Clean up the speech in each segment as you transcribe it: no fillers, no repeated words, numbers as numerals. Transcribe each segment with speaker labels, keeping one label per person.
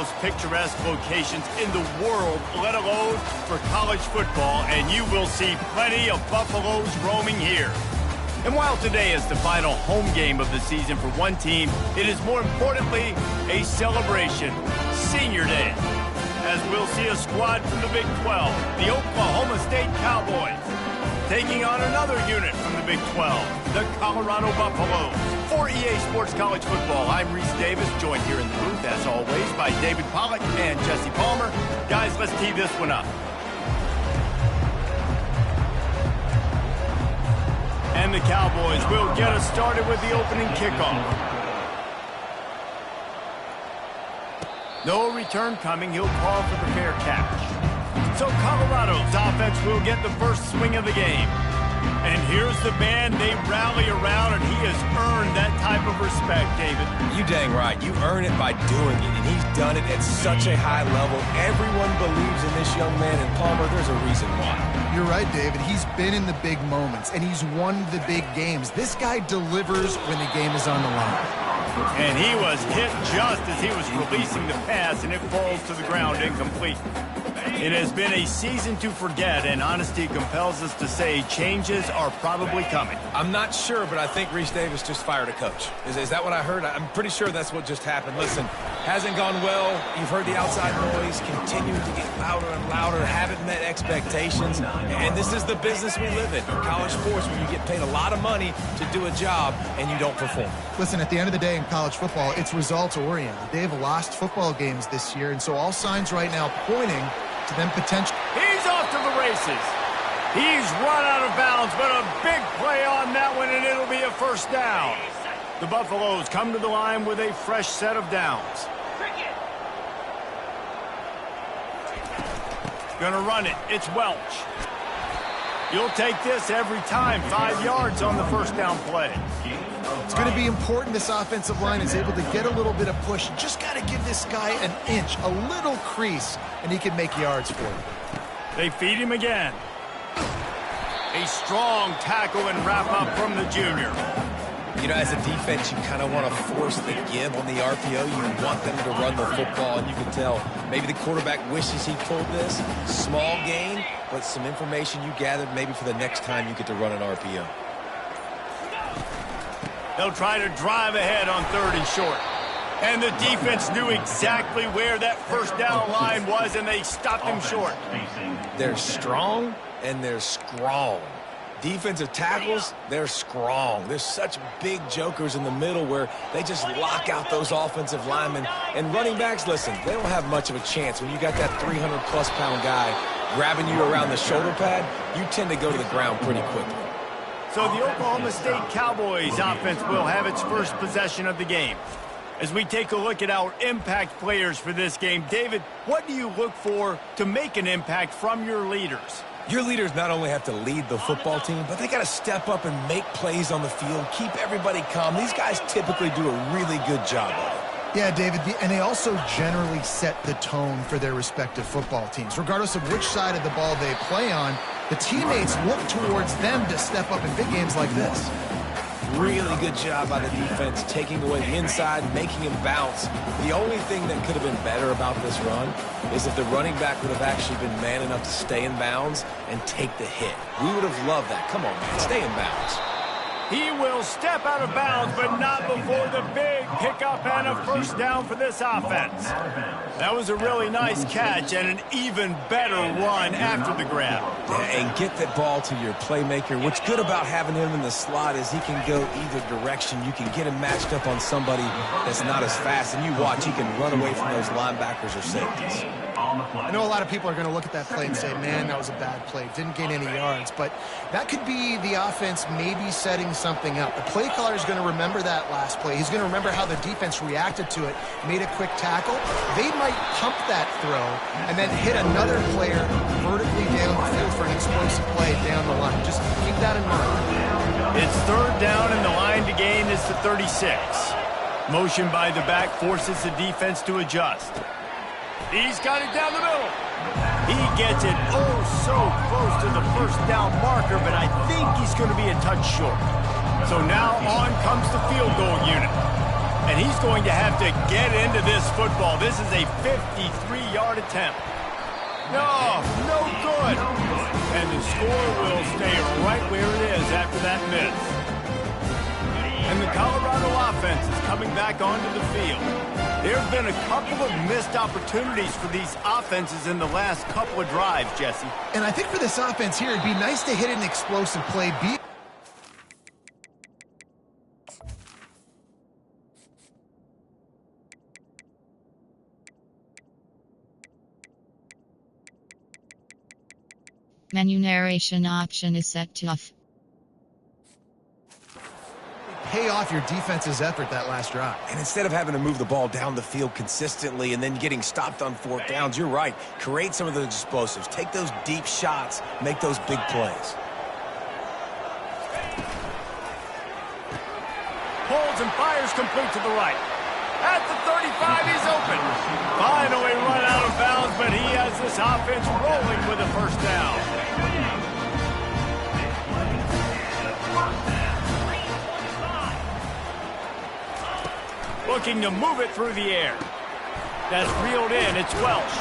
Speaker 1: most picturesque locations in the world, let alone for college football, and you will see plenty of Buffaloes roaming here. And while today is the final home game of the season for one team, it is more importantly a celebration, Senior Day, as we'll see a squad from the Big 12, the Oklahoma State Cowboys, taking on another unit from the Big 12, the Colorado Buffaloes. For EA Sports College Football, I'm Reese Davis, joined here in the booth, as always, by David Pollack and Jesse Palmer. Guys, let's tee this one up. And the Cowboys will get us started with the opening kickoff. No return coming. He'll call for the fair catch. So Colorado's offense will get the first swing of the game. And here's the band they rally around, and he has earned that type of respect, David.
Speaker 2: You dang right. You earn it by doing it, and he's done it at such a high level. Everyone believes in this young man, and Palmer, there's a reason why.
Speaker 3: You're right, David. He's been in the big moments, and he's won the big games. This guy delivers when the game is on the line.
Speaker 1: And he was hit just as he was releasing the pass, and it falls to the ground incomplete. It has been a season to forget, and honesty compels us to say changes are probably coming.
Speaker 2: I'm not sure, but I think Reese Davis just fired a coach. Is that what I heard? I'm pretty sure that's what just happened. Listen, hasn't gone well. You've heard the outside noise, continuing to get louder and louder, haven't met expectations. And this is the business we live in college sports, where you get paid a lot of money to do a job and you don't perform.
Speaker 3: Listen, at the end of the day in college football, it's results-oriented. They've lost football games this year, and so all signs right now pointing to them potential.
Speaker 1: He's off to the races. He's run out of bounds, but a big play on that one, and it'll be a first down. The Buffaloes come to the line with a fresh set of downs. Gonna run it. It's Welch. You'll take this every time. 5 yards on the first down play.
Speaker 3: It's going to be important this offensive line is able to get a little bit of push. Just got to give this guy an inch, a little crease, and he can make yards for you.
Speaker 1: They feed him again. A strong tackle and wrap up from the junior.
Speaker 2: You know, as a defense, you kind of want to force the give on the RPO. You want them to run the football, and you can tell maybe the quarterback wishes he pulled this. Small gain, but some information you gathered maybe for the next time you get to run an RPO.
Speaker 1: They'll try to drive ahead on 3rd and short. And the defense knew exactly where that first down line was, and they stopped him short.
Speaker 2: They're strong, and they're strong. Defensive tackles, they're strong. There's such big jokers in the middle where they just lock out those offensive linemen. And running backs, listen, they don't have much of a chance. When you got that 300-plus pound guy grabbing you around the shoulder pad, you tend to go to the ground pretty quickly.
Speaker 1: So the Oklahoma State Cowboys offense will have its first possession of the game. As we take a look at our impact players for this game, David, what do you look for to make an impact from your leaders?
Speaker 2: Your leaders not only have to lead the football team, but they got to step up and make plays on the field, keep everybody calm. These guys typically do a really good job of it.
Speaker 3: Yeah, David, and they also generally set the tone for their respective football teams. Regardless of which side of the ball they play on, the teammates look towards them to step up in big games like this.
Speaker 2: Really good job by the defense, taking away the inside, making him bounce. The only thing that could have been better about this run is if the running back would have actually been man enough to stay in bounds and take the hit. We would have loved that. Come on, man, stay in bounds.
Speaker 1: He will step out of bounds, but not before the big pickup and a first down for this offense. That was a really nice catch and an even better run after the grab.
Speaker 2: Yeah, and get that ball to your playmaker. What's good about having him in the slot is he can go either direction. You can get him matched up on somebody that's not as fast, and you watch, he can run away from those linebackers or safeties.
Speaker 3: I know a lot of people are going to look at that play and say, man, that was a bad play. Didn't gain any yards. But that could be the offense maybe setting something up. The play caller is going to remember that last play. He's going to remember how the defense reacted to it, made a quick tackle. They might pump that throw and then hit another player vertically down the field for an explosive play down the line. Just keep that in mind.
Speaker 1: It's 3rd down, and the line to gain is the 36. Motion by the back forces the defense to adjust. He's got it down the middle. He gets it so close to the first down marker, but I think he's going to be a touch short. So now on comes the field goal unit. And he's going to have to get into this football. This is a 53-yard attempt. No good. And the score will stay right where it is after that miss. And the Colorado offense is coming back onto the field. There have been a couple of missed opportunities for these offenses in the last couple of drives, Jesse.
Speaker 3: And I think for this offense here, it'd be nice to hit an explosive play.
Speaker 4: Menu narration option is set to off.
Speaker 3: Pay off your defense's effort that last drive.
Speaker 2: And instead of having to move the ball down the field consistently and then getting stopped on fourth downs, you're right. Create some of those explosives. Take those deep shots. Make those big plays.
Speaker 1: Holds and fires complete to the right. At the 35, he's open. Finally run out of bounds, but he has this offense rolling with a first down. Looking to move it through the air. That's reeled in. It's Welsh.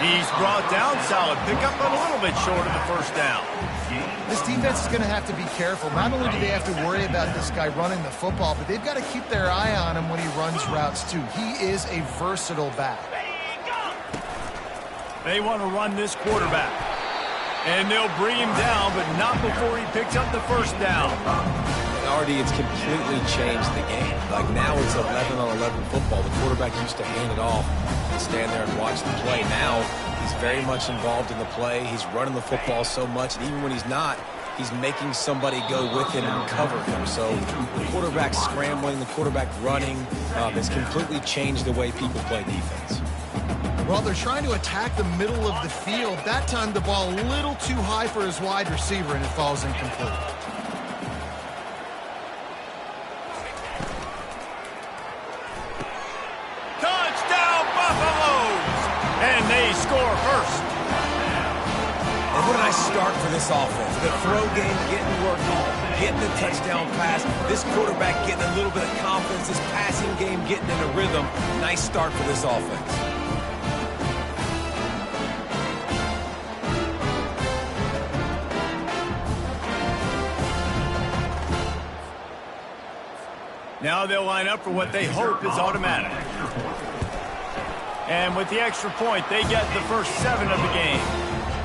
Speaker 1: He's brought down. Solid pickup, but a little bit short of the first down.
Speaker 3: This defense is going to have to be careful. Not only do they have to worry about this guy running the football, but they've got to keep their eye on him when he runs routes, too. He is a versatile back.
Speaker 1: They want to run this quarterback. And they'll bring him down, but not before he picks up the first down.
Speaker 2: Artie, it's completely changed the game. Like now it's 11-on-11 football. The quarterback used to hand it off and stand there and watch the play. Now he's very much involved in the play. He's running the football so much, and even when he's not, he's making somebody go with him and cover him. So the quarterback scrambling, the quarterback running has completely changed the way people play defense.
Speaker 3: Well, they're trying to attack the middle of the field. That time the ball a little too high for his wide receiver, and it falls incomplete.
Speaker 1: And they score first.
Speaker 2: And what did I start for this offense? The throw game getting working, getting the touchdown pass. This quarterback getting a little bit of confidence. This passing game getting in a rhythm. Nice start for this offense.
Speaker 1: Now they'll line up for what they hope is automatic. And with the extra point, they get the first 7 of the game.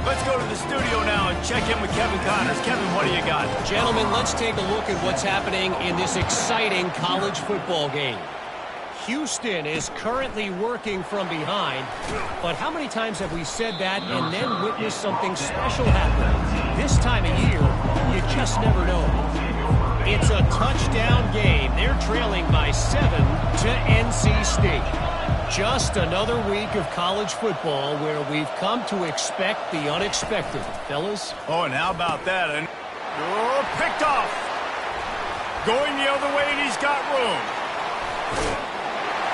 Speaker 1: Let's go to the studio now and check in with Kevin Connors. Kevin, what do you got?
Speaker 5: Gentlemen, let's take a look at what's happening in this exciting college football game. Houston is currently working from behind, but how many times have we said that and then witnessed something special happen? This time of year, you just never know. It's a touchdown game. They're trailing by 7 to NC State. Just another week of college football where we've come to expect the unexpected, fellas.
Speaker 1: Oh, and how about that? And picked off. Going the other way, and he's got room.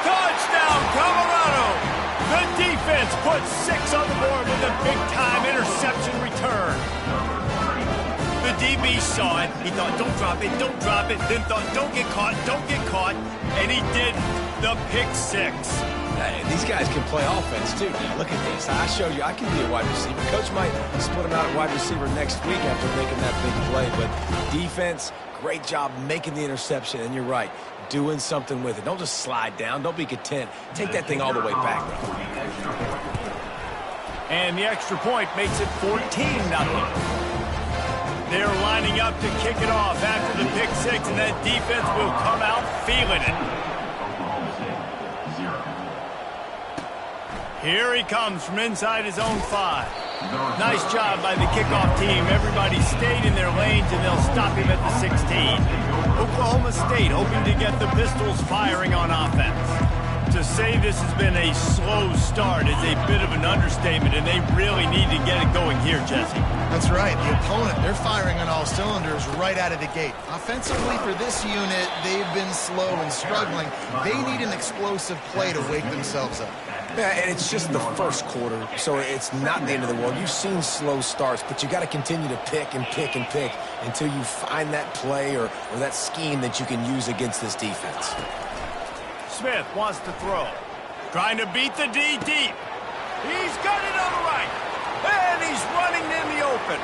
Speaker 1: Touchdown, Colorado. The defense puts 6 on the board with a big-time interception return. The DB saw it. He thought, don't drop it, don't drop it. Then thought, don't get caught, don't get caught. And he did the pick 6.
Speaker 2: Hey, these guys can play offense, too. Now, look at this. I showed you I can be a wide receiver. Coach might split him out at wide receiver next week after making that big play. But defense, great job making the interception. And you're right, doing something with it. Don't just slide down. Don't be content. Take that thing all the way back.
Speaker 1: And the extra point makes it 14-0. They're lining up to kick it off after the pick 6, and that defense will come out feeling it. Here he comes from inside his own 5. Nice job by the kickoff team. Everybody stayed in their lanes, and they'll stop him at the 16. Oklahoma State hoping to get the Pistols firing on offense. To say this has been a slow start is a bit of an understatement, and they really need to get it going here, Jesse.
Speaker 3: That's right. The opponent, they're firing on all cylinders right out of the gate. Offensively for this unit, they've been slow and struggling. They need an explosive play to wake themselves up.
Speaker 2: Yeah, and it's just the first quarter, so it's not the end of the world. You've seen slow starts, but you got to continue to pick and pick and pick until you find that play or that scheme that you can use against this defense.
Speaker 1: Smith wants to throw. Trying to beat the D deep. He's got it on the right. And he's running in the open.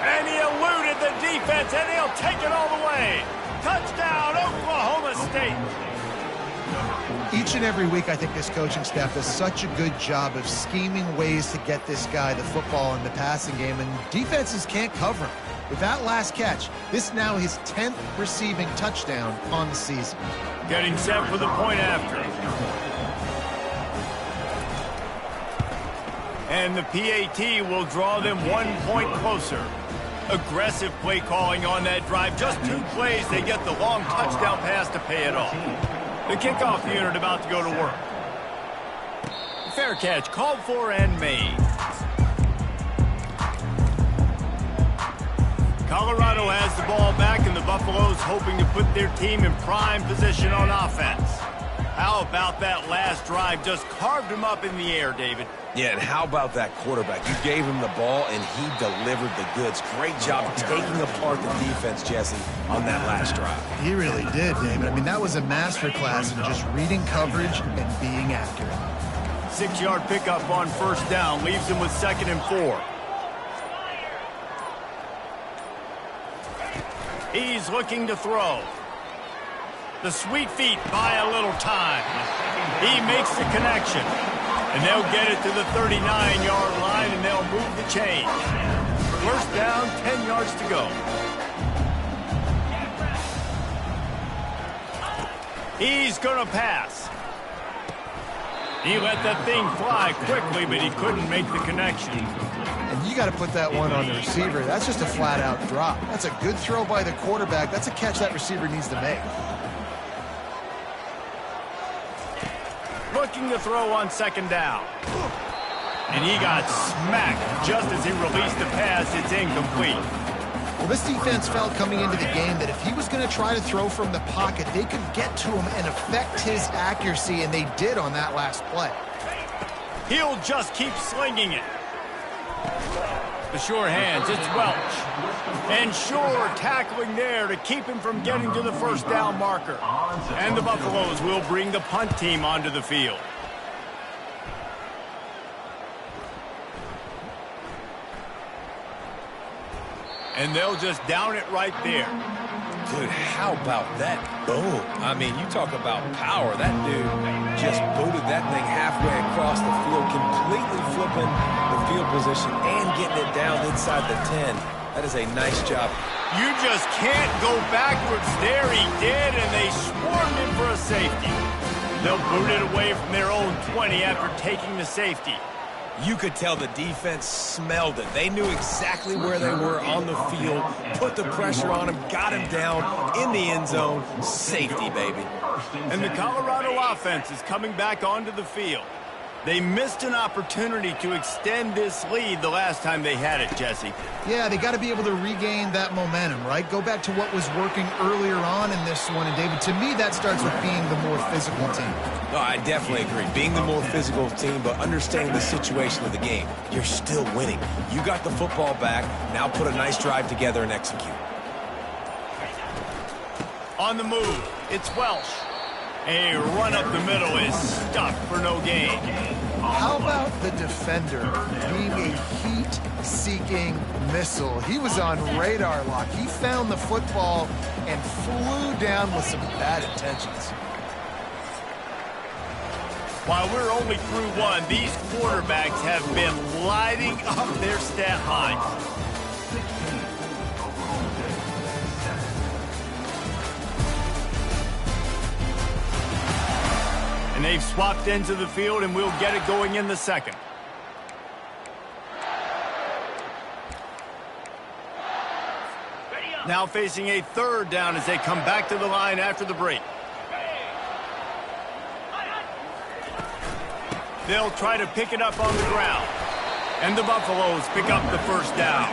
Speaker 1: And he eluded the defense, and he'll take it all the way. Touchdown, Oklahoma State.
Speaker 3: Each and every week, I think this coaching staff does such a good job of scheming ways to get this guy the football in the passing game, and defenses can't cover him. With that last catch, this now his 10th receiving touchdown on the season.
Speaker 1: Getting set for the point after. And the PAT will draw them 1 point closer. Aggressive play calling on that drive. Just 2 plays, they get the long touchdown pass to pay it off. The kickoff unit about to go to work. Fair catch called for and made. Colorado has the ball back, and the Buffaloes hoping to put their team in prime position on offense. How about that last drive? Just carved him up in the air, David.
Speaker 2: Yeah, and how about that quarterback? You gave him the ball, and he delivered the goods. Great job taking apart the defense, Jesse, on that last drive.
Speaker 3: He really did, David. I mean, that was a masterclass in just reading coverage and being accurate.
Speaker 1: 6-yard pickup on first down leaves him with 2nd and 4. He's looking to throw. The sweet feet buy a little time. He makes the connection. And they'll get it to the 39-yard line, and they'll move the chains. First down, 10 yards to go. He's going to pass. He let that thing fly quickly, but he couldn't make the connection.
Speaker 3: And you got to put that one on the receiver. That's just a flat-out drop. That's a good throw by the quarterback. That's a catch that receiver needs to make.
Speaker 1: Looking to throw on 2nd down. And he got smacked just as he released the pass. It's incomplete.
Speaker 3: Well, this defense felt coming into the game that if he was going to try to throw from the pocket, they could get to him and affect his accuracy, and they did on that last play.
Speaker 1: He'll just keep slinging it. The sure hands, it's Welch. And Shore tackling there to keep him from getting to the first down marker. And the Buffaloes will bring the punt team onto the field. And they'll just down it right there.
Speaker 2: Dude, how about that boom? I mean, you talk about power. That dude just booted that thing halfway across the field, completely flipping the field position and getting it down inside the 10. That is a nice job.
Speaker 1: You just can't go backwards there. He did, and they swarmed him for a safety. They'll boot it away from their own 20 after taking the safety.
Speaker 2: You could tell the defense smelled it. They knew exactly where they were on the field, put the pressure on him, got him down in the end zone. Safety, baby.
Speaker 1: And the Colorado offense is coming back onto the field. They missed an opportunity to extend this lead the last time they had it, Jesse.
Speaker 3: Yeah, they got to be able to regain that momentum, right? Go back to what was working earlier on in this one. And, David, to me, that starts with being the more physical team.
Speaker 2: No, I definitely agree. Being the more physical team, but understanding the situation of the game. You're still winning. You got the football back. Now put a nice drive together and execute.
Speaker 1: On the move, it's Welsh. A run up the middle is stuffed for no gain.
Speaker 3: How about the defender being a heat-seeking missile? He was on radar lock. He found the football and flew down with some bad intentions.
Speaker 1: While we're only through one, these quarterbacks have been lighting up their stat lines. And they've swapped into the field, and we'll get it going in the second. Now facing a 3rd down as they come back to the line after the break. They'll try to pick it up on the ground. And the Buffaloes pick up the first down.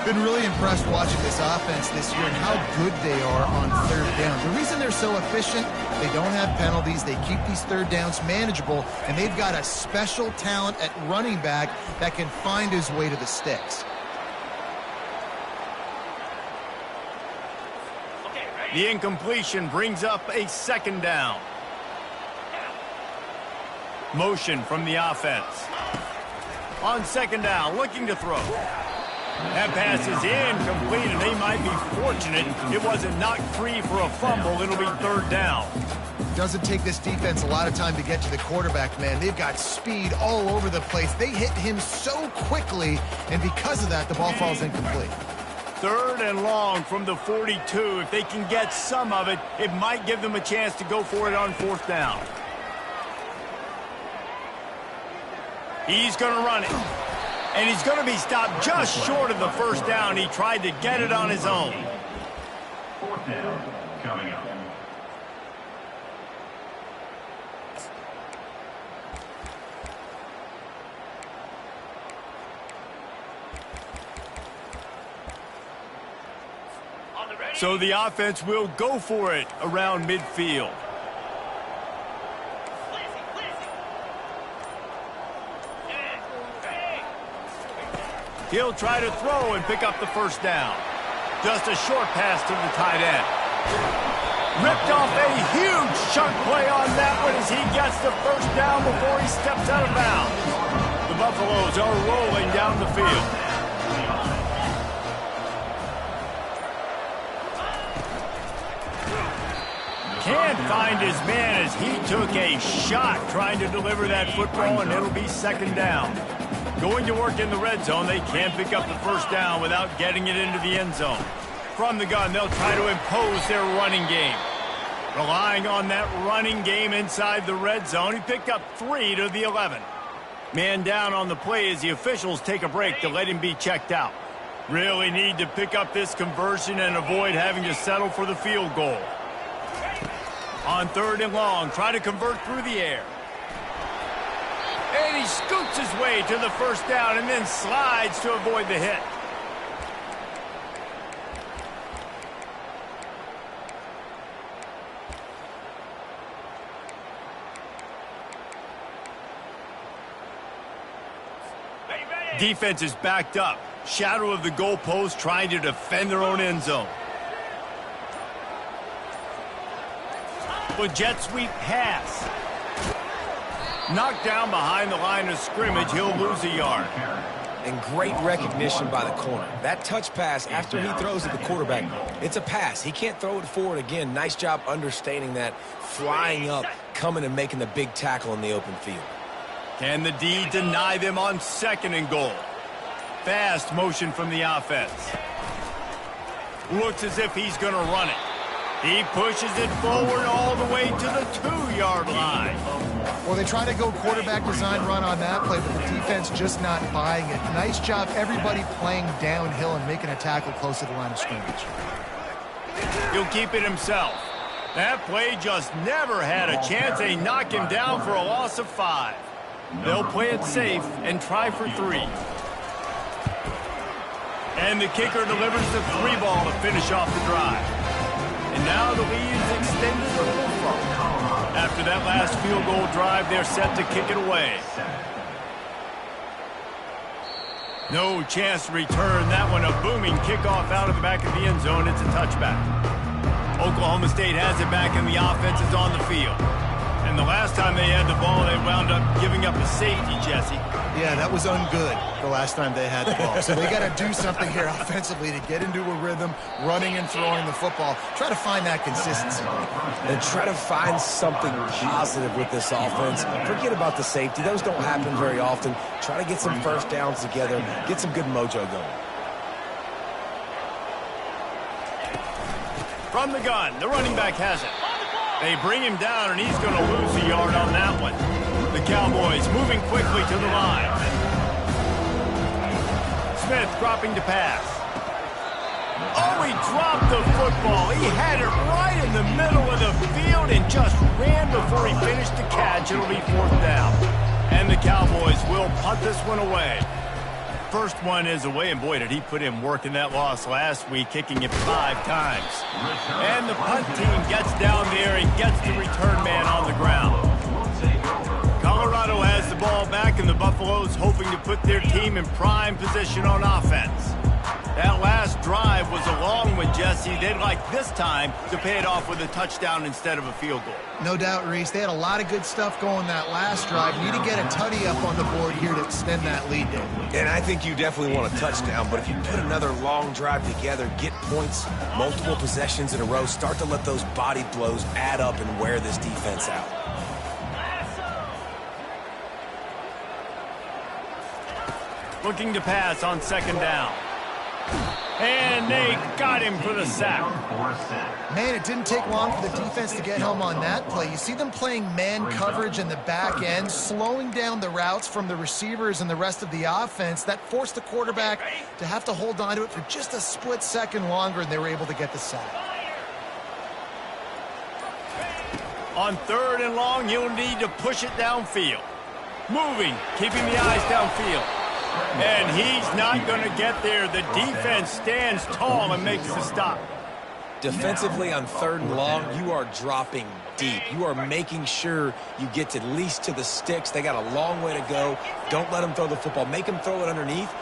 Speaker 3: Been really impressed watching this offense this year and how good they are on 3rd down. The reason they're so efficient, they don't have penalties. They keep these 3rd downs manageable, and they've got a special talent at running back that can find his way to the sticks.
Speaker 1: The incompletion brings up a 2nd down. Motion from the offense. On second down, looking to throw. That pass is incomplete, and they might be fortunate it wasn't knocked free for a fumble. It'll be third down.
Speaker 3: Doesn't take this defense a lot of time to get to the quarterback, man. They've got speed all over the place. They hit him so quickly, and because of that, the ball falls incomplete.
Speaker 1: Third and long from the 42. If they can get some of it, it might give them a chance to go for it on fourth down. He's going to run it. And he's going to be stopped just short of the first down. He tried to get it on his own.
Speaker 6: Fourth down coming up.
Speaker 1: So the offense will go for it around midfield. He'll try to throw and pick up the first down. Just a short pass to the tight end. Ripped off a huge chunk play on that one as he gets the first down before he steps out of bounds. The Buffaloes are rolling down the field. Can't find his man as he took a shot trying to deliver that football, and it'll be second down. Going to work in the red zone, they can't pick up the first down without getting it into the end zone. From the gun, they'll try to impose their running game. Relying on that running game inside the red zone, he picked up 3 to the 11. Man down on the play as the officials take a break to let him be checked out. Really need to pick up this conversion and avoid having to settle for the field goal. On third and long, try to convert through the air. And he scoots his way to the first down and then slides to avoid the hit. Defense is backed up. Shadow of the goalpost trying to defend their own end zone. With jet sweep pass. Knocked down behind the line of scrimmage, he'll lose a yard.
Speaker 2: And great recognition by the corner. That touch pass after he throws at the quarterback, it's a pass. He can't throw it forward again. Nice job understanding that, flying up, coming and making the big tackle in the open field.
Speaker 1: Can the D deny them on second and goal? Fast motion from the offense. Looks as if he's going to run it. He pushes it forward all the way to the 2-yard line.
Speaker 3: Well, they try to go quarterback design run on that play, but the defense just not buying it. Nice job, everybody playing downhill and making a tackle close to the line of scrimmage.
Speaker 1: He'll keep it himself. That play just never had a chance. They knock him down for a loss of 5. They'll play it safe and try for 3. And the kicker delivers the 3 ball to finish off the drive. And now the lead is extended a little further. After that last field goal drive, they're set to kick it away. No chance to return that one. A booming kickoff out of the back of the end zone. It's a touchback. Oklahoma State has it back, and the offense is on the field. And the last time they had the ball, they wound up giving up a safety, Jesse.
Speaker 3: Yeah, that was ungood the last time they had the ball. So they got to do something here offensively to get into a rhythm, running and throwing the football. Try to find that consistency.
Speaker 2: And try to find something positive with this offense. Forget about the safety. Those don't happen very often. Try to get some first downs together, get some good mojo going.
Speaker 1: From the gun, the running back has it. They bring him down, and he's going to lose a yard on that one. The Cowboys moving quickly to the line. Smith dropping to pass. Oh, he dropped the football. He had it right in the middle of the field and just ran before he finished the catch. It'll be fourth down. And the Cowboys will punt this one away. First one is away, and boy, did he put in work in that loss last week, kicking it 5 times. And the punt team gets down there and gets the return man on the ground. Colorado has the ball back, and the Buffaloes hoping to put their team in prime position on offense. That last drive was a long one, Jesse. They'd like this time to pay it off with a touchdown instead of a field goal.
Speaker 3: No doubt, Reese. They had a lot of good stuff going that last drive. Need to get a tutty up on the board here to extend that lead, Dave.
Speaker 2: And I think you definitely want a touchdown, but if you put another long drive together, get points, multiple possessions in a row, start to let those body blows add up and wear this defense out.
Speaker 1: Looking to pass on second down. And they got him for the sack.
Speaker 3: Man, it didn't take long for the defense to get home on that play. You see them playing man coverage in the back end, slowing down the routes from the receivers and the rest of the offense. That forced the quarterback to have to hold on to it for just a split second longer, and they were able to get the sack.
Speaker 1: On third and long, he'll need to push it downfield. Moving, keeping the eyes downfield. And he's not going to get there. The defense stands tall and makes the stop.
Speaker 2: Defensively on third and long, you are dropping deep. You are making sure you get at least to the sticks. They got a long way to go. Don't let them throw the football. Make them throw it underneath.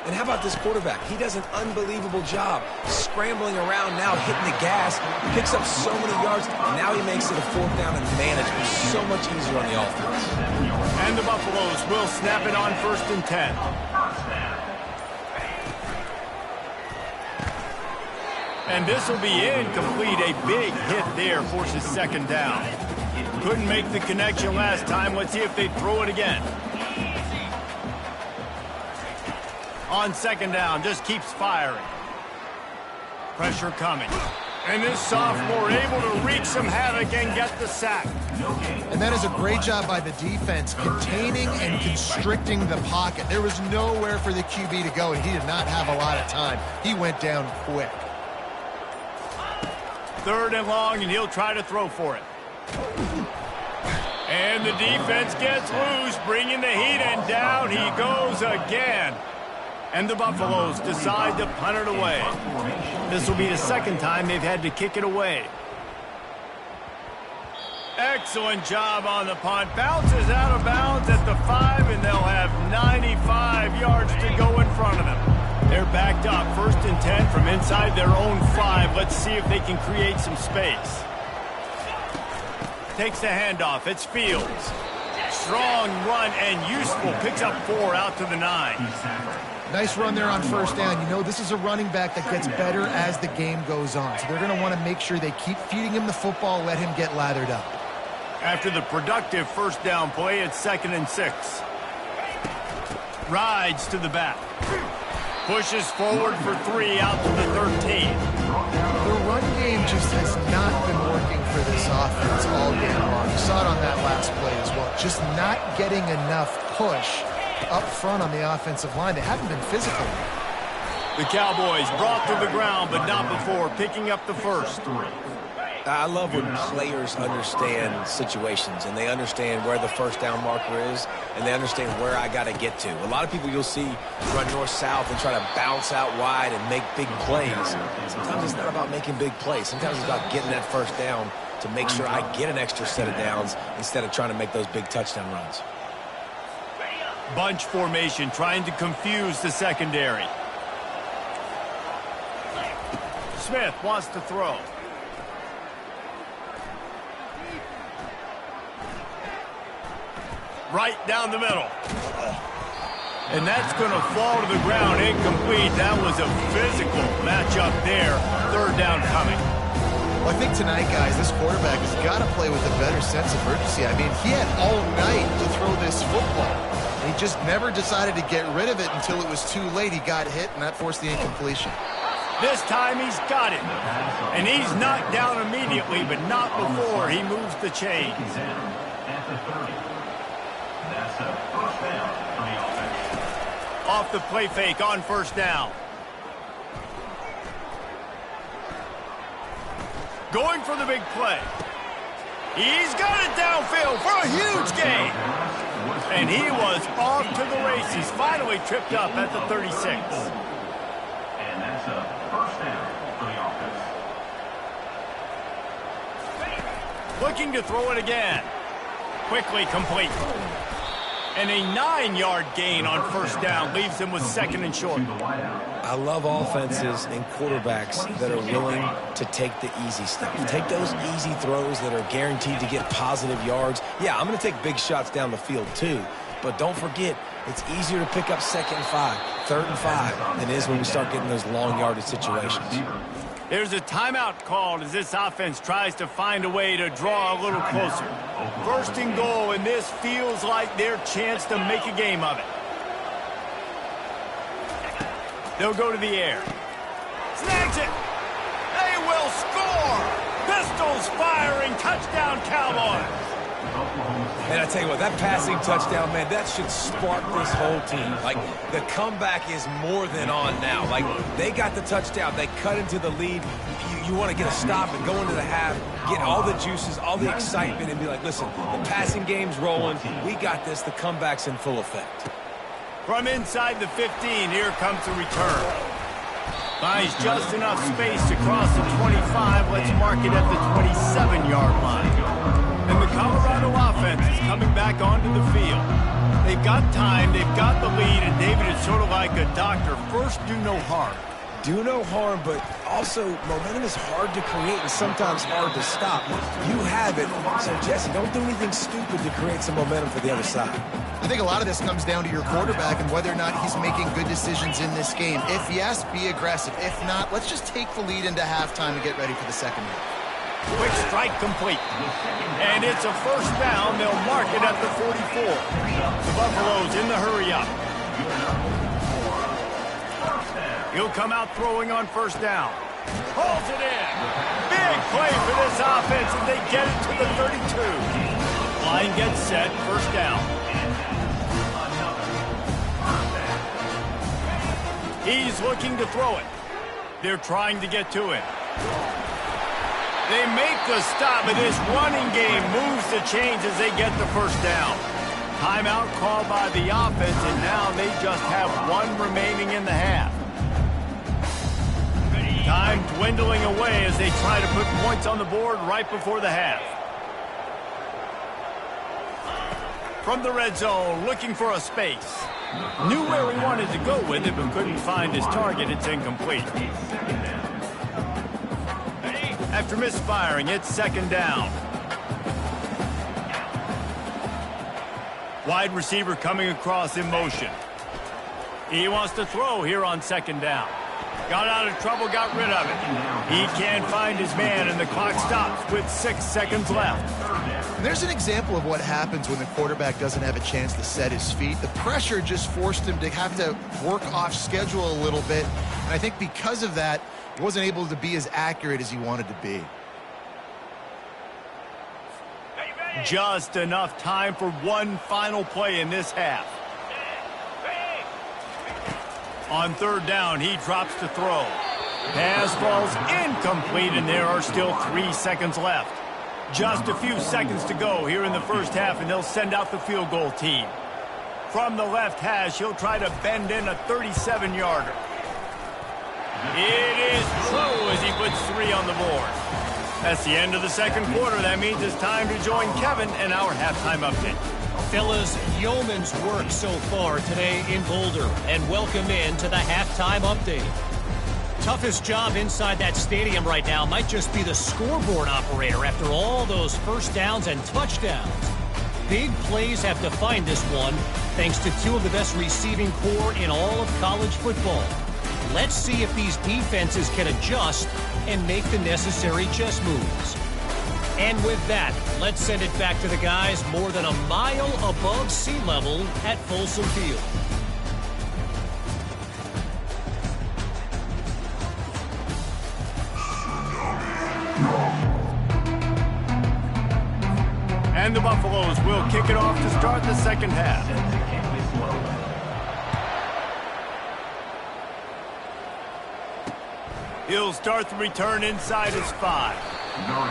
Speaker 2: And how about this quarterback? He does an unbelievable job scrambling around now, hitting the gas, picks up so many yards, and now he makes it a fourth down and manageable. So much easier on the offense.
Speaker 1: And the Buffaloes will snap it on 1st and 10. And this will be incomplete. A big hit there forces second down. Couldn't make the connection last time. Let's see if they throw it again. On second down, just keeps firing. Pressure coming. And this sophomore able to wreak some havoc and get the sack.
Speaker 3: And that is a great job by the defense, containing and constricting the pocket. There was nowhere for the QB to go, and he did not have a lot of time. He went down quick.
Speaker 1: Third and long, and he'll try to throw for it. And the defense gets loose, bringing the heat, and down he goes again. And the Buffaloes decide to punt it away. This will be the second time they've had to kick it away. Excellent job on the punt. Bounces out of bounds at the 5, and they'll have 95 yards to go in front of them. They're backed up, 1st and 10 from inside their own 5. Let's see if they can create some space. Takes the handoff. It's Fields. Strong run and useful. Picks up 4 out to the 9.
Speaker 3: Nice run there on 1st down. You know, this is a running back that gets better as the game goes on. So they're going to want to make sure they keep feeding him the football, let him get lathered up.
Speaker 1: After the productive 1st down play, it's 2nd and 6. Rides to the back. Pushes forward for 3 out to the 13.
Speaker 3: The run game just has not been working for this offense all game long. You saw it on that last play as well. Just not getting enough push up front on the offensive line. They haven't been physical.
Speaker 1: The Cowboys brought to the ground, but not before picking up the 1st.
Speaker 2: I love when players understand situations and they understand where the 1st down marker is and they understand where I got to get to. A lot of people you'll see run north-south and try to bounce out wide and make big plays. Sometimes it's not about making big plays. Sometimes it's about getting that 1st down to make sure I get an extra set of downs instead of trying to make those big touchdown runs.
Speaker 1: Bunch formation trying to confuse the secondary. Smith wants to throw. Right down the middle. And that's going to fall to the ground incomplete. That was a physical matchup there. 3rd down coming.
Speaker 3: Well, I think tonight, guys, this quarterback has got to play with a better sense of urgency. I mean, he had all night to throw this football. He just never decided to get rid of it until it was too late. He got hit, and that forced the incompletion.
Speaker 1: This time he's got it. And he's knocked down immediately, but not before he moves the chains. Off the play fake on 1st down. Going for the big play. He's got it downfield for a huge gain. And he was off to the races. Finally tripped up at the 36.
Speaker 6: And that's a 1st down for the offense.
Speaker 1: Looking to throw it again. Quickly complete. And a 9-yard gain on first down leaves them with second and short.
Speaker 2: I love offenses and quarterbacks that are willing to take the easy stuff. Take those easy throws that are guaranteed to get positive yards. Yeah, I'm going to take big shots down the field too. But don't forget, it's easier to pick up 2nd and 5, 3rd and 5 than it is when we start getting those long yardage situations.
Speaker 1: There's a timeout called as this offense tries to find a way to draw a little closer. 1st and goal, and this feels like their chance to make a game of it. They'll go to the air. Snags it. They will score. Pistols firing. Touchdown, Cowboys.
Speaker 2: And I tell you what, that passing touchdown, man, that should spark this whole team. Like, the comeback is more than on now. Like, they got the touchdown. They cut into the lead. You want to get a stop and go into the half, get all the juices, all the excitement, and be like, listen, the passing game's rolling. We got this. The comeback's in full effect.
Speaker 1: From inside the 15, here comes the return. Finds just enough space to cross the 25. Let's mark it at the 27-yard line. And the Colorado offense is coming back onto the field. They've got time, they've got the lead, and David is sort of like a doctor. First, do no harm.
Speaker 2: Do no harm, but also momentum is hard to create and sometimes hard to stop. You have it, so Jesse, don't do anything stupid to create some momentum for the other side.
Speaker 3: I think a lot of this comes down to your quarterback and whether or not he's making good decisions in this game. If yes, be aggressive. If not, let's just take the lead into halftime and get ready for the second half.
Speaker 1: Quick strike complete. And it's a first down. They'll mark it at the 44. The Buffaloes in the hurry up. He'll come out throwing on first down. Holds it in. Big play for this offense as they get it to the 32. Line gets set. First down. He's looking to throw it. They're trying to get to it. They make the stop, but this running game moves the chains as they get the first down. Timeout called by the offense, and now they just have one remaining in the half. Time dwindling away as they try to put points on the board right before the half. From the red zone, looking for a space. Knew where he wanted to go with it, but couldn't find his target. It's incomplete. After misfiring, it's second down. Wide receiver coming across in motion. He wants to throw here on second down. Got out of trouble, got rid of it. He can't find his man, and the clock stops with 6 seconds left.
Speaker 3: There's an example of what happens when the quarterback doesn't have a chance to set his feet. The pressure just forced him to have to work off schedule a little bit. And I think because of that, he wasn't able to be as accurate as he wanted to be.
Speaker 1: Just enough time for one final play in this half. On third down, he drops to throw. Pass falls incomplete, and there are still 3 seconds left. Just a few seconds to go here in the first half, and they'll send out the field goal team. From the left hash, he'll try to bend in a 37-yarder. It is true as he puts 3 on the board. That's the end of the second quarter. That means it's time to join Kevin and our halftime update.
Speaker 5: Fellas, yeoman's work so far today in Boulder, and welcome in to the halftime update. Toughest job inside that stadium right now might just be the scoreboard operator after all those first downs and touchdowns. Big plays have defined this one, thanks to 2 of the best receiving corps in all of college football. Let's see if these defenses can adjust and make the necessary chess moves. And with that, let's send it back to the guys more than a mile above sea level at Folsom Field.
Speaker 1: And the Buffaloes will kick it off to start the second half. He'll start the return inside his 5.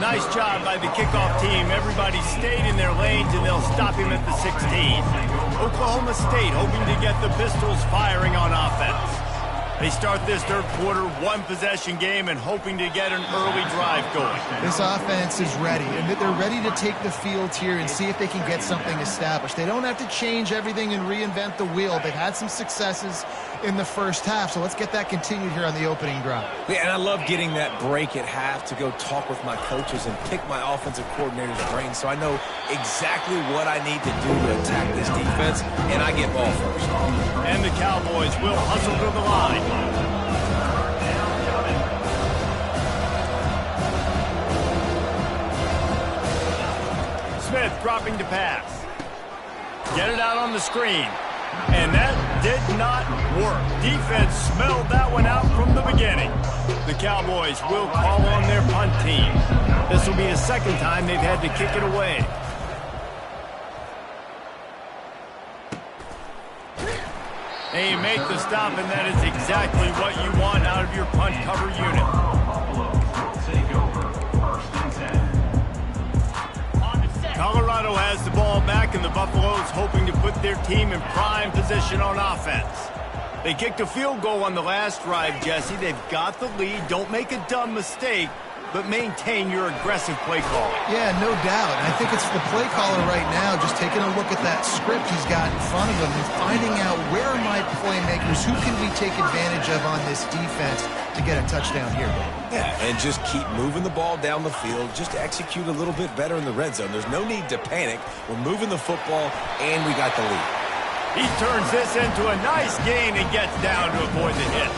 Speaker 1: Nice job by the kickoff team. Everybody stayed in their lanes, and they'll stop him at the 16. Oklahoma State hoping to get the Pistols firing on offense. They start this third quarter, one-possession game, and hoping to get an early drive going.
Speaker 3: This offense is ready, and they're ready to take the field here and see if they can get something established. They don't have to change everything and reinvent the wheel. They've had some successes in the first half, so let's get that continued here on the opening drive.
Speaker 2: Yeah, and I love getting that break at half to go talk with my coaches and pick my offensive coordinator's brain so I know exactly what I need to do to attack this defense, and I get ball first.
Speaker 1: And the Cowboys will hustle to the line. Smith dropping to pass. Get it out on the screen. And that did not work. Defense smelled that one out from the beginning. The Cowboys will call on their punt team. This will be the second time they've had to kick it away. They make the stop, and that is exactly what you want out of your punt cover unit. Colorado has the ball back, and the Buffaloes hoping to put their team in prime position on offense. They kicked a field goal on the last drive, Jesse. They've got the lead. Don't make a dumb mistake, but maintain your aggressive play call.
Speaker 3: Yeah, no doubt. I think it's the play caller right now just taking a look at that script he's got in front of him and finding out where are my playmakers, who can we take advantage of on this defense to get a touchdown here.
Speaker 2: Yeah, and just keep moving the ball down the field. Just execute a little bit better in the red zone. There's no need to panic. We're moving the football, and we got the lead.
Speaker 1: He turns this into a nice gain and gets down to avoid the hit.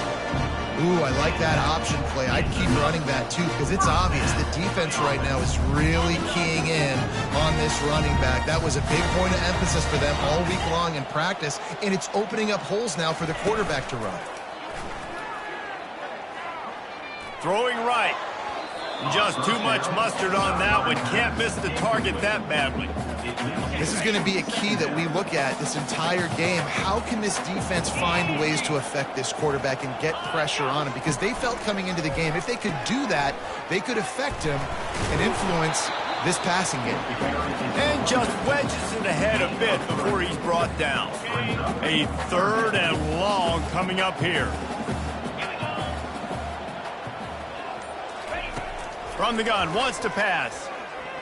Speaker 3: Ooh, I like that option play. I'd keep running that, too, because it's obvious the defense right now is really keying in on this running back. That was a big point of emphasis for them all week long in practice, and it's opening up holes now for the quarterback to run.
Speaker 1: Throwing right. Just too much mustard on that one. Can't miss the target that badly.
Speaker 3: This is going to be a key that we look at this entire game. How can this defense find ways to affect this quarterback and get pressure on him? Because they felt coming into the game, if they could do that, they could affect him and influence this passing game.
Speaker 1: And just wedges it ahead a bit before he's brought down. A third and long coming up here. From the gun, wants to pass.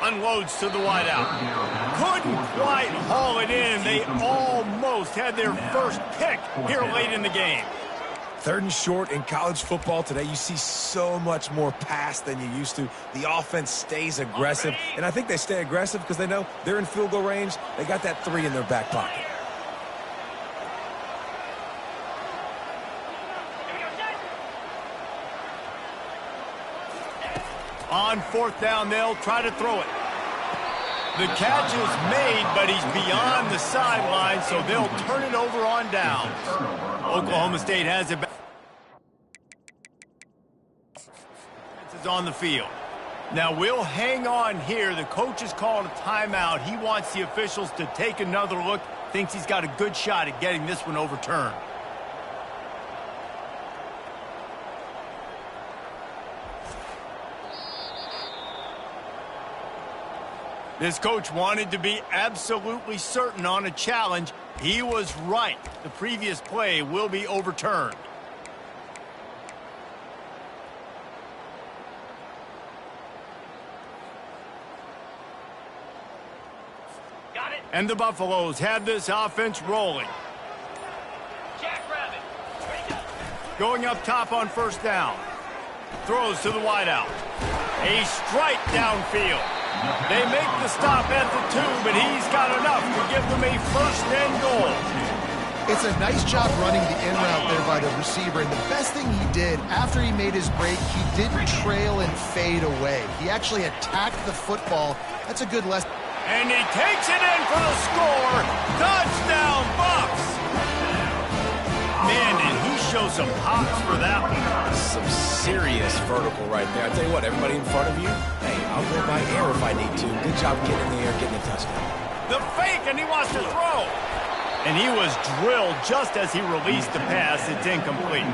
Speaker 1: Unloads to the wideout. Couldn't quite haul it in. They almost had their first pick here late in the game.
Speaker 2: Third and short in college football today, you see so much more pass than you used to. The offense stays aggressive, and I think they stay aggressive because they know they're in field goal range. They got that 3 in their back pocket.
Speaker 1: On fourth down, they'll try to throw it. The catch is made, but he's beyond the sideline, so they'll turn it over on downs. Oklahoma State has it back. Is on the field. Now we'll hang on here. The coach is calling a timeout. He wants the officials to take another look. Thinks he's got a good shot at getting this one overturned. This coach wanted to be absolutely certain on a challenge. He was right. The previous play will be overturned. Got it. And the Buffaloes have this offense rolling. Jackrabbit. Going up top on first down. Throws to the wideout. A strike downfield. They make the stop at the 2, but he's got enough to give them a first and goal.
Speaker 3: It's a nice job running the in route there by the receiver, and the best thing he did after he made his break, he didn't trail and fade away. He actually attacked the football. That's a good lesson.
Speaker 1: And he takes it in for the score. Touchdown, Bucks! Man, did he show some hops for that one.
Speaker 2: Some serious vertical right there. I tell you what, everybody in front of you, hey, I'll go by air if I need to. Good job getting in the air, getting a touchdown.
Speaker 1: The fake, and he wants to throw. And he was drilled just as he released the pass. It's incomplete.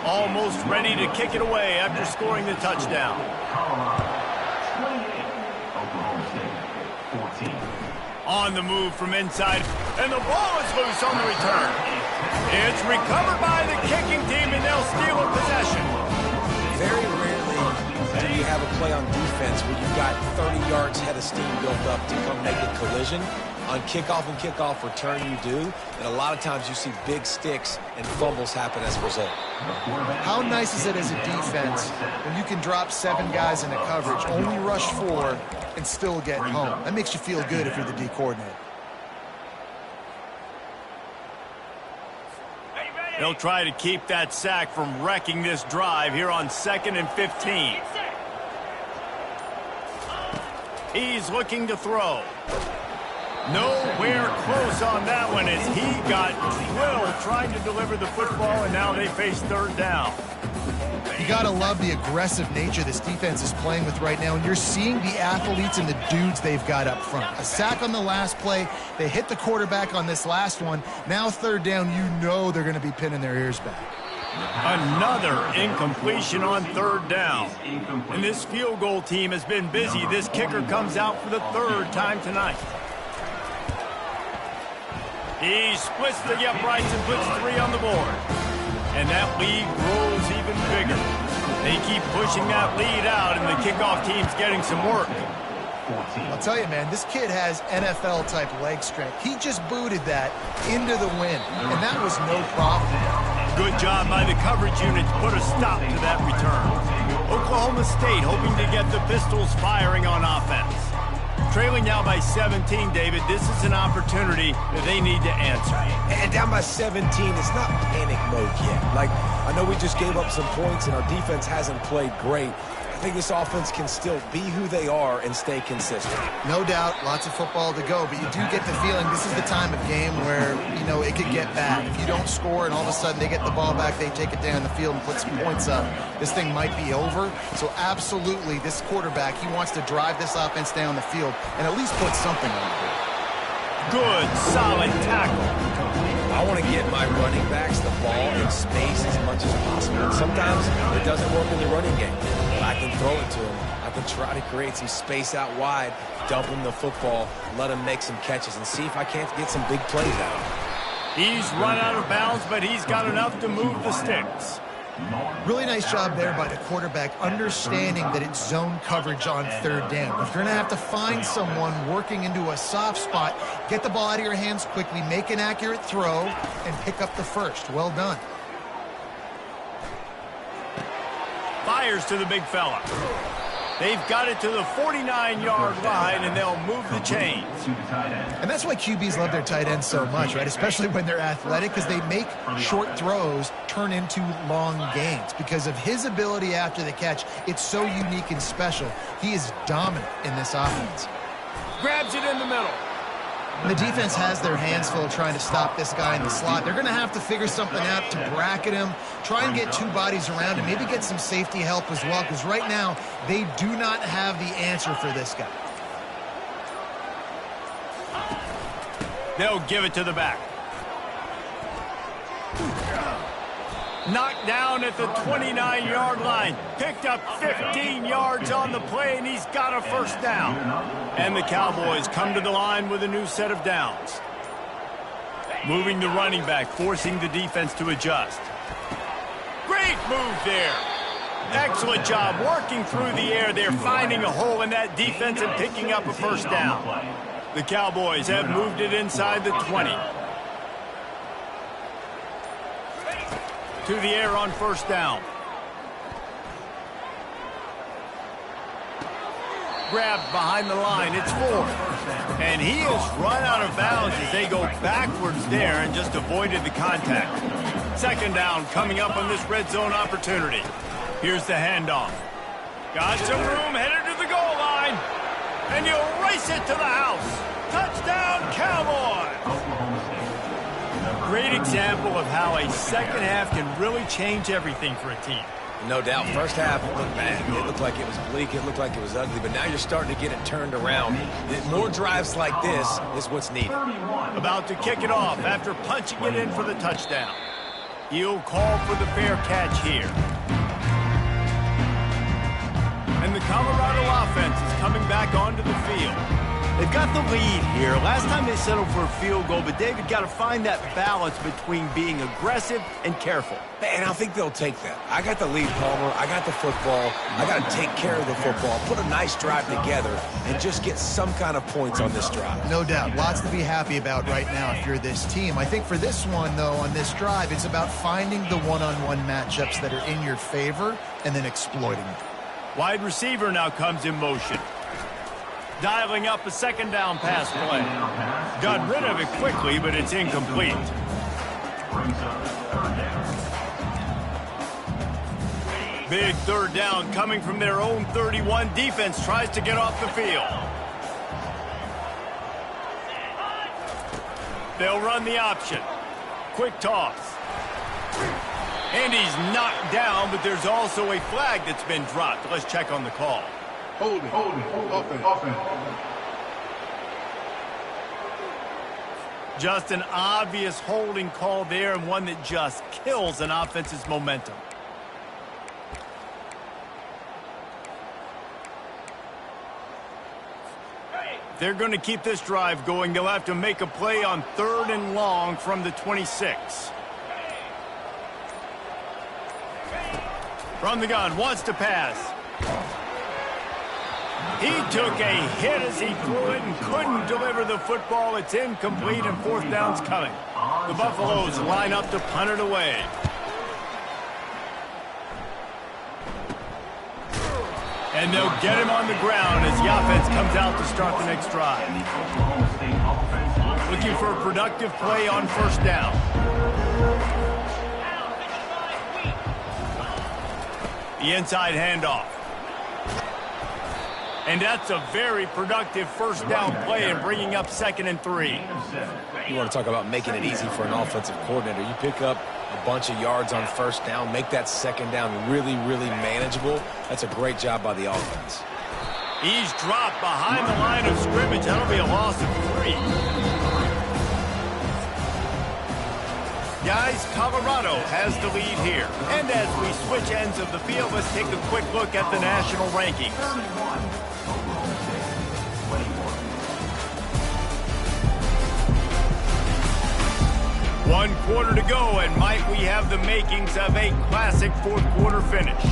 Speaker 1: Almost ready to kick it away after scoring the touchdown.
Speaker 6: 28, Oklahoma State, 14.
Speaker 1: On the move from inside, and the ball is loose on the return. It's recovered by the kicking team, and they'll steal a possession.
Speaker 2: Very rarely do you have a play on defense where you've got 30 yards head of steam built up to come make a collision. On kickoff and kickoff return you do, and a lot of times you see big sticks and fumbles happen as a result.
Speaker 3: How nice is it as a defense when you can drop 7 guys into coverage, only rush 4, and still get home? That makes you feel good if you're the D coordinator.
Speaker 1: They'll try to keep that sack from wrecking this drive here on 2nd and 15. He's looking to throw. Nowhere close on that one as he got drilled trying to deliver the football, and now they face 3rd down.
Speaker 3: You got to love the aggressive nature this defense is playing with right now, and you're seeing the athletes and the dudes they've got up front. A sack on the last play. They hit the quarterback on this last one. Now 3rd down, you know they're going to be pinning their ears back.
Speaker 1: Another incompletion on 3rd down. And this field goal team has been busy. This kicker comes out for the 3rd time tonight. He splits the uprights and puts 3 on the board. And that lead grows even bigger. They keep pushing that lead out, and the kickoff team's getting some work.
Speaker 3: I'll tell you, man, this kid has NFL-type leg strength. He just booted that into the wind, and that was no problem.
Speaker 1: Good job by the coverage unit to put a stop to that return. Oklahoma State hoping to get the Pistols firing on offense. Trailing now by 17, David. This is an opportunity that they need to answer.
Speaker 2: And down by 17, it's not panic mode yet. Like, I know we just gave up some points and our defense hasn't played great. I think this offense can still be who they are and stay consistent.
Speaker 3: No doubt, lots of football to go, but you do get the feeling this is the time of game where, you know, it could get bad. If you don't score and all of a sudden they get the ball back, they take it down the field and put some points up, this thing might be over. So absolutely, this quarterback, he wants to drive this offense down the field and at least put something on the board.
Speaker 1: Good, solid tackle.
Speaker 2: I want to get my running backs the ball in space as much as possible. And sometimes it doesn't work in the running game. I can throw it to him. I can try to create some space out wide, dump him the football, let him make some catches, and see if I can't get some big plays out of him.
Speaker 1: He's run out of bounds, but he's got enough to move the sticks.
Speaker 3: Really nice job there by the quarterback, understanding that it's zone coverage on 3rd down. If you're going to have to find someone working into a soft spot, get the ball out of your hands quickly, make an accurate throw, and pick up the first. Well done.
Speaker 1: Fires to the big fella. They've got it to the 49-yard line, and they'll move the chains.
Speaker 3: And that's why QBs love their tight ends so much, right? Especially when they're athletic, because they make short throws turn into long gains. Because of his ability after the catch, it's so unique and special. He is dominant in this offense.
Speaker 1: Grabs it in the middle.
Speaker 3: And the defense has their hands full trying to stop this guy in the slot. They're going to have to figure something out to bracket him, try and get 2 bodies around him, maybe get some safety help as well, because right now they do not have the answer for this guy.
Speaker 1: They'll give it to the back. Knocked down at the 29-yard line. Picked up 15 yards on the play, and he's got a first down. And the Cowboys come to the line with a new set of downs. Moving the running back, forcing the defense to adjust. Great move there. Excellent job working through the air. They're finding a hole in that defense and picking up a first down. The Cowboys have moved it inside the 20. To the air on first down. Grabbed behind the line. It's 4th. And he has run out of bounds as they go backwards there and just avoided the contact. 2nd down coming up on this red zone opportunity. Here's the handoff. Got some room headed to the goal line. And you race it to the house. Touchdown, Cowboys! Great example of how a second half can really change everything for a team.
Speaker 2: No doubt. First half, it looked bad. It looked like it was bleak. It looked like it was ugly. But now you're starting to get it turned around. More drives like this is what's needed.
Speaker 1: About to kick it off after punching it in for the touchdown. He'll call for the fair catch here. And the Colorado offense is coming back onto the field. They've got the lead here. Last time they settled for a field goal, but David got to find that balance between being aggressive and careful.
Speaker 2: And I think they'll take that. I got the lead, Palmer. I got the football. I got to take care of the football, put a nice drive together, and just get some kind of points on this drive.
Speaker 3: No doubt. Lots to be happy about right now if you're this team. I think for this one, though, on this drive, it's about finding the one-on-one matchups that are in your favor and then exploiting them.
Speaker 1: Wide receiver now comes in motion. Dialing up a second down pass play. Got rid of it quickly, but it's incomplete. Big third down coming from their own 31. Defense tries to get off the field. They'll run the option. Quick toss. And he's knocked down, but there's also a flag that's been dropped. Let's check on the call.
Speaker 6: Holding, offense.
Speaker 1: Just an obvious holding call there, and one that just kills an offense's momentum. They're going to keep this drive going. They'll have to make a play on 3rd and long from the 26. From the gun, wants to pass. He took a hit as he threw it and couldn't deliver the football. It's incomplete, and 4th down's coming. The Buffaloes line up to punt it away. And they'll get him on the ground as the offense comes out to start the next drive. Looking for a productive play on 1st down. The inside handoff. And that's a very productive 1st down play and bringing up 2nd and 3.
Speaker 2: You want to talk about making it easy for an offensive coordinator. You pick up a bunch of yards on 1st down, make that 2nd down really, really manageable. That's a great job by the offense.
Speaker 1: He's dropped behind the line of scrimmage. That'll be a loss of 3. Guys, Colorado has the lead here. And as we switch ends of the field, let's take a quick look at the national rankings. One quarter to go, and might we have the makings of a classic 4th quarter finish.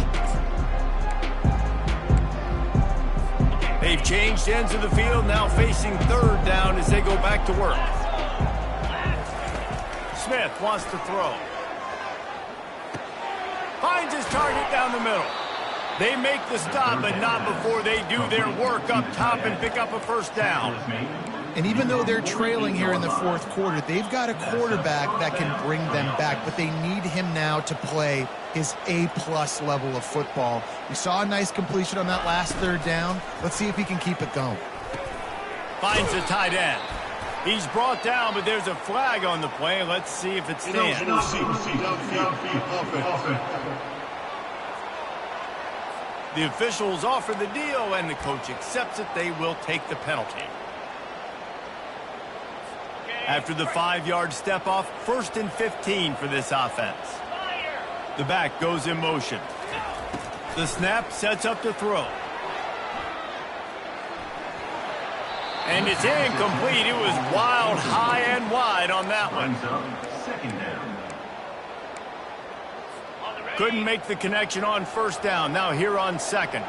Speaker 1: They've changed ends of the field, now facing 3rd down as they go back to work. Smith wants to throw. Finds his target down the middle. They make the stop, but not before they do their work up top and pick up a 1st down.
Speaker 3: And even though they're trailing here in the 4th quarter, they've got a quarterback that can bring them back, but they need him now to play his A-plus level of football. We saw a nice completion on that last 3rd down. Let's see if he can keep it going.
Speaker 1: Finds the tight end. He's brought down, but there's a flag on the play. Let's see if it stands. The officials offer the deal, and the coach accepts it. They will take the penalty. After the 5-yard step off, 1st and 15 for this offense. The back goes in motion. The snap sets up to throw. And it's incomplete. It was wild, high and wide on that one. Couldn't make the connection on 1st down. Now here on 2nd.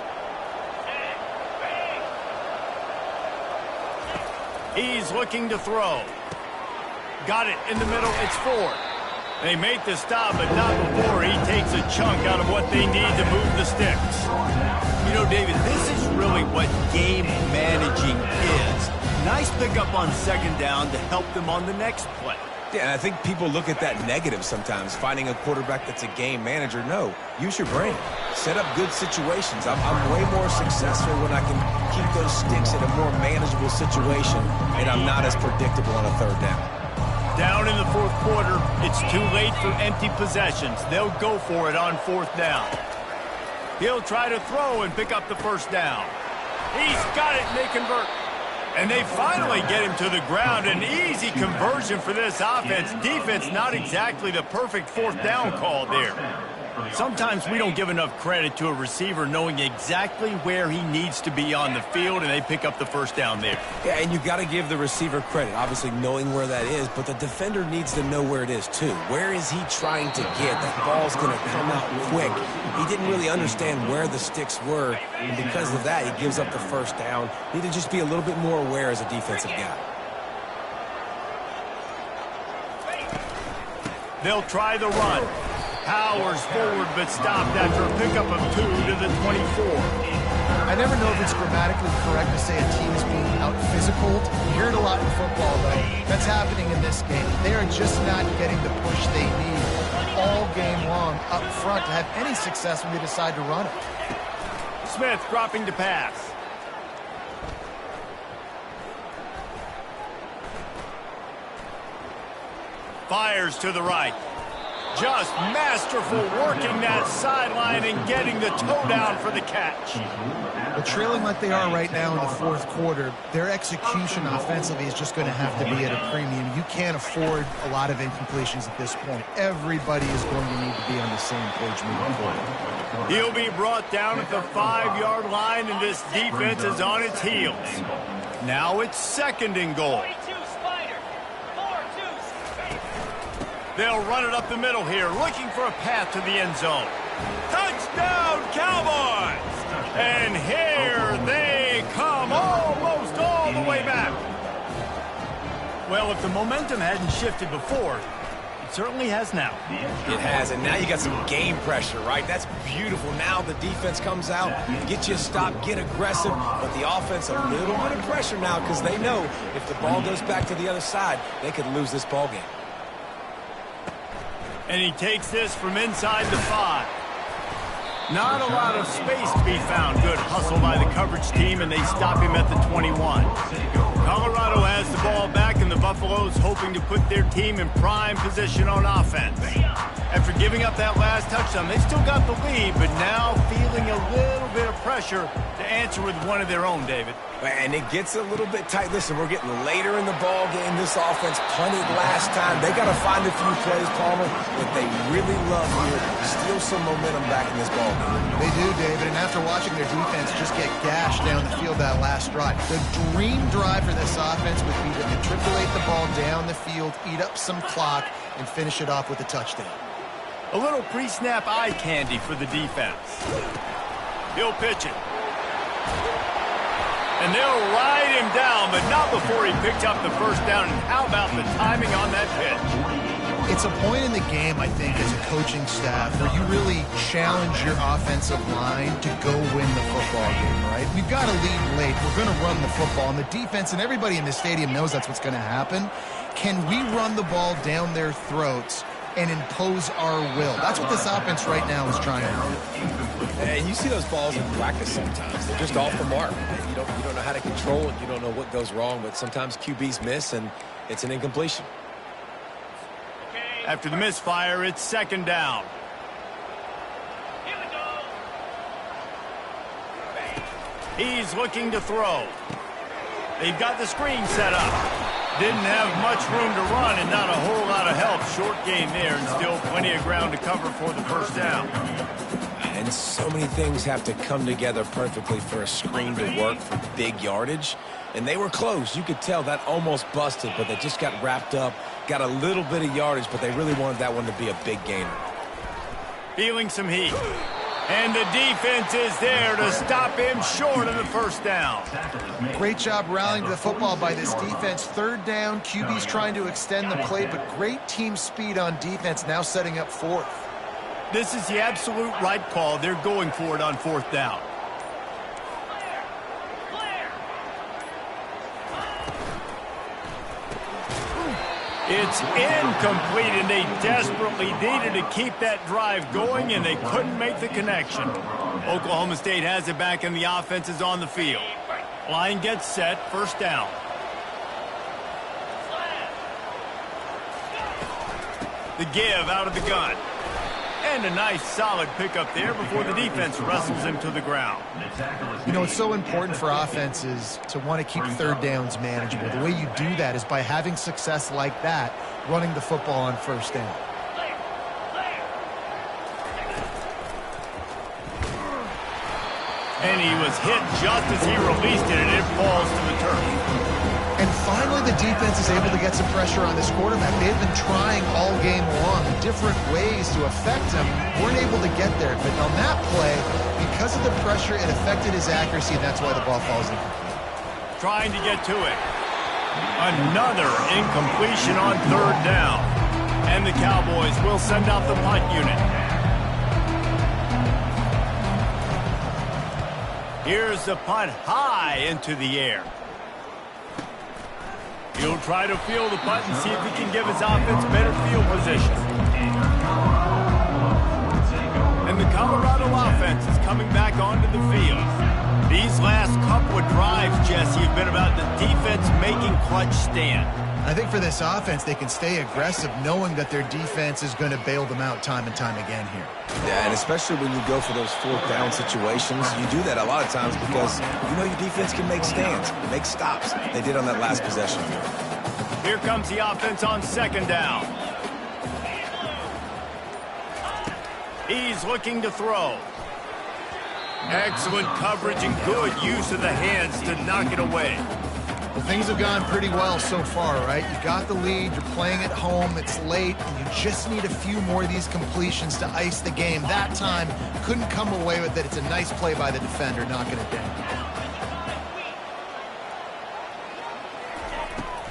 Speaker 1: He's looking to throw. Got it in the middle. It's 4. They make the stop, but not before he takes a chunk out of what they need to move the sticks. You know, David, this is really what game managing is. Nice pickup on 2nd down to help them on the next play.
Speaker 2: Yeah, and I think people look at that negative sometimes, finding a quarterback that's a game manager. No, use your brain. Set up good situations. I'm way more successful when I can keep those sticks in a more manageable situation, and I'm not as predictable on a 3rd down.
Speaker 1: Down in the 4th quarter, it's too late for empty possessions. They'll go for it on 4th down. He'll try to throw and pick up the 1st down. He's got it, and they convert. And they finally get him to the ground. An easy conversion for this offense. Defense, not exactly the perfect 4th down call there. Sometimes we don't give enough credit to a receiver knowing exactly where he needs to be on the field, and they pick up the first down there.
Speaker 2: Yeah, and you got to give the receiver credit, obviously knowing where that is, but the defender needs to know where it is too. Where is he trying to get? That ball's going to come out quick. He didn't really understand where the sticks were, and because of that, he gives up the first down. Need to just be a little bit more aware as a defensive guy.
Speaker 1: They'll try the run. Powers forward, but stopped after a pickup of 2 to the 24.
Speaker 3: I never know if it's grammatically correct to say a team is being out-physicaled. You hear it a lot in football, though. That's happening in this game. They are just not getting the push they need all game long up front to have any success when they decide to run it.
Speaker 1: Smith dropping to pass. Fires to the right. Just masterful working that sideline and getting the toe down for the catch.
Speaker 3: Well, trailing like they are right now in the fourth quarter, their execution offensively is just going to have to be at a premium. You can't afford a lot of incompletions at this point. Everybody is going to need to be on the same page moving forward.
Speaker 1: He'll be brought down at the 5-yard line, and this defense is on its heels. Now it's 2nd and goal. They'll run it up the middle here, looking for a path to the end zone. Touchdown, Cowboys! And here they come, almost all the way back. Well, if the momentum hadn't shifted before, it certainly has now.
Speaker 2: It has, and now you got some game pressure, right? That's beautiful. Now the defense comes out, get you a stop, get aggressive, but the offense a little bit of pressure now because they know if the ball goes back to the other side, they could lose this ball game.
Speaker 1: And he takes this from inside the 5. Not a lot of space to be found. Good hustle by the coverage team, and they stop him at the 21. Colorado has the ball back, and the Buffaloes hoping to put their team in prime position on offense. After giving up that last touchdown, they still got the lead, but now feeling a little bit of pressure to answer with one of their own, David.
Speaker 2: And it gets a little bit tight. Listen, we're getting later in the ball game. This offense punted last time. They got to find a few plays, Palmer, that they really love here. Steal some momentum back in this ball game.
Speaker 3: They do, David, and after watching their defense just get gashed down the field that last drive, the dream drive for this offense would be to matriculate the ball down the field, eat up some clock, and finish it off with a touchdown.
Speaker 1: A little pre-snap eye candy for the defense. He'll pitch it. And they'll ride him down, but not before he picked up the first down. And how about the timing on that pitch?
Speaker 3: It's a point in the game, I think, as a coaching staff, where you really challenge your offensive line to go win the football game, right? We've got to lead late. We're going to run the football. And the defense and everybody in the stadium knows that's what's going to happen. Can we run the ball down their throats and impose our will? That's what this offense right now is trying to do.
Speaker 2: And you see those balls in practice sometimes. They're just off the mark. You don't know how to control it. You don't know what goes wrong, but sometimes QBs miss, and it's an incompletion.
Speaker 1: After the misfire, it's 2nd down. He's looking to throw. They've got the screen set up. Didn't have much room to run and not a whole lot of help. Short gain there and still plenty of ground to cover for the first down.
Speaker 2: And so many things have to come together perfectly for a screen to work for big yardage. And they were close. You could tell that almost busted, but they just got wrapped up, got a little bit of yardage, but they really wanted that one to be a big gainer.
Speaker 1: Feeling some heat. And the defense is there to stop him short of the first down.
Speaker 3: Great job rallying to the football by this defense. 3rd down, QB's trying to extend the play, but great team speed on defense, now setting up 4th.
Speaker 1: This is the absolute right call. They're going for it on 4th down. It's incomplete, and they desperately needed to keep that drive going, and they couldn't make the connection. Oklahoma State has it back, and the offense is on the field. Line gets set, 1st down. The give out of the gun. And a nice solid pickup there before the defense wrestles him to the ground.
Speaker 3: You know, it's so important for offenses to want to keep 3rd downs manageable. The way you do that is by having success like that, running the football on 1st down.
Speaker 1: And he was hit just as he released it, and it falls to the turf.
Speaker 3: And finally, the defense is able to get some pressure on this quarterback. They've been trying all game long different ways to affect him. Weren't able to get there. But on that play, because of the pressure, it affected his accuracy, and that's why the ball falls incomplete.
Speaker 1: Trying to get to it. Another incompletion on third down. And the Cowboys will send out the punt unit. Here's the punt high into the air. He'll try to field the punt and see if he can give his offense better field position. And the Colorado offense is coming back onto the field. These last couple of drives, Jesse, have been about the defense making clutch stand.
Speaker 3: I think for this offense, they can stay aggressive knowing that their defense is going to bail them out time and time again here.
Speaker 2: Yeah, and especially when you go for those fourth down situations, you do that a lot of times because you know your defense can make stands, make stops. They did on that last possession.
Speaker 1: Here comes the offense on second down. He's looking to throw. Excellent coverage and good use of the hands to knock it away.
Speaker 3: Well, things have gone pretty well so far, right? You got the lead, you're playing at home, it's late, and you just need a few more of these completions to ice the game. That time, couldn't come away with it. It's a nice play by the defender, knocking it down.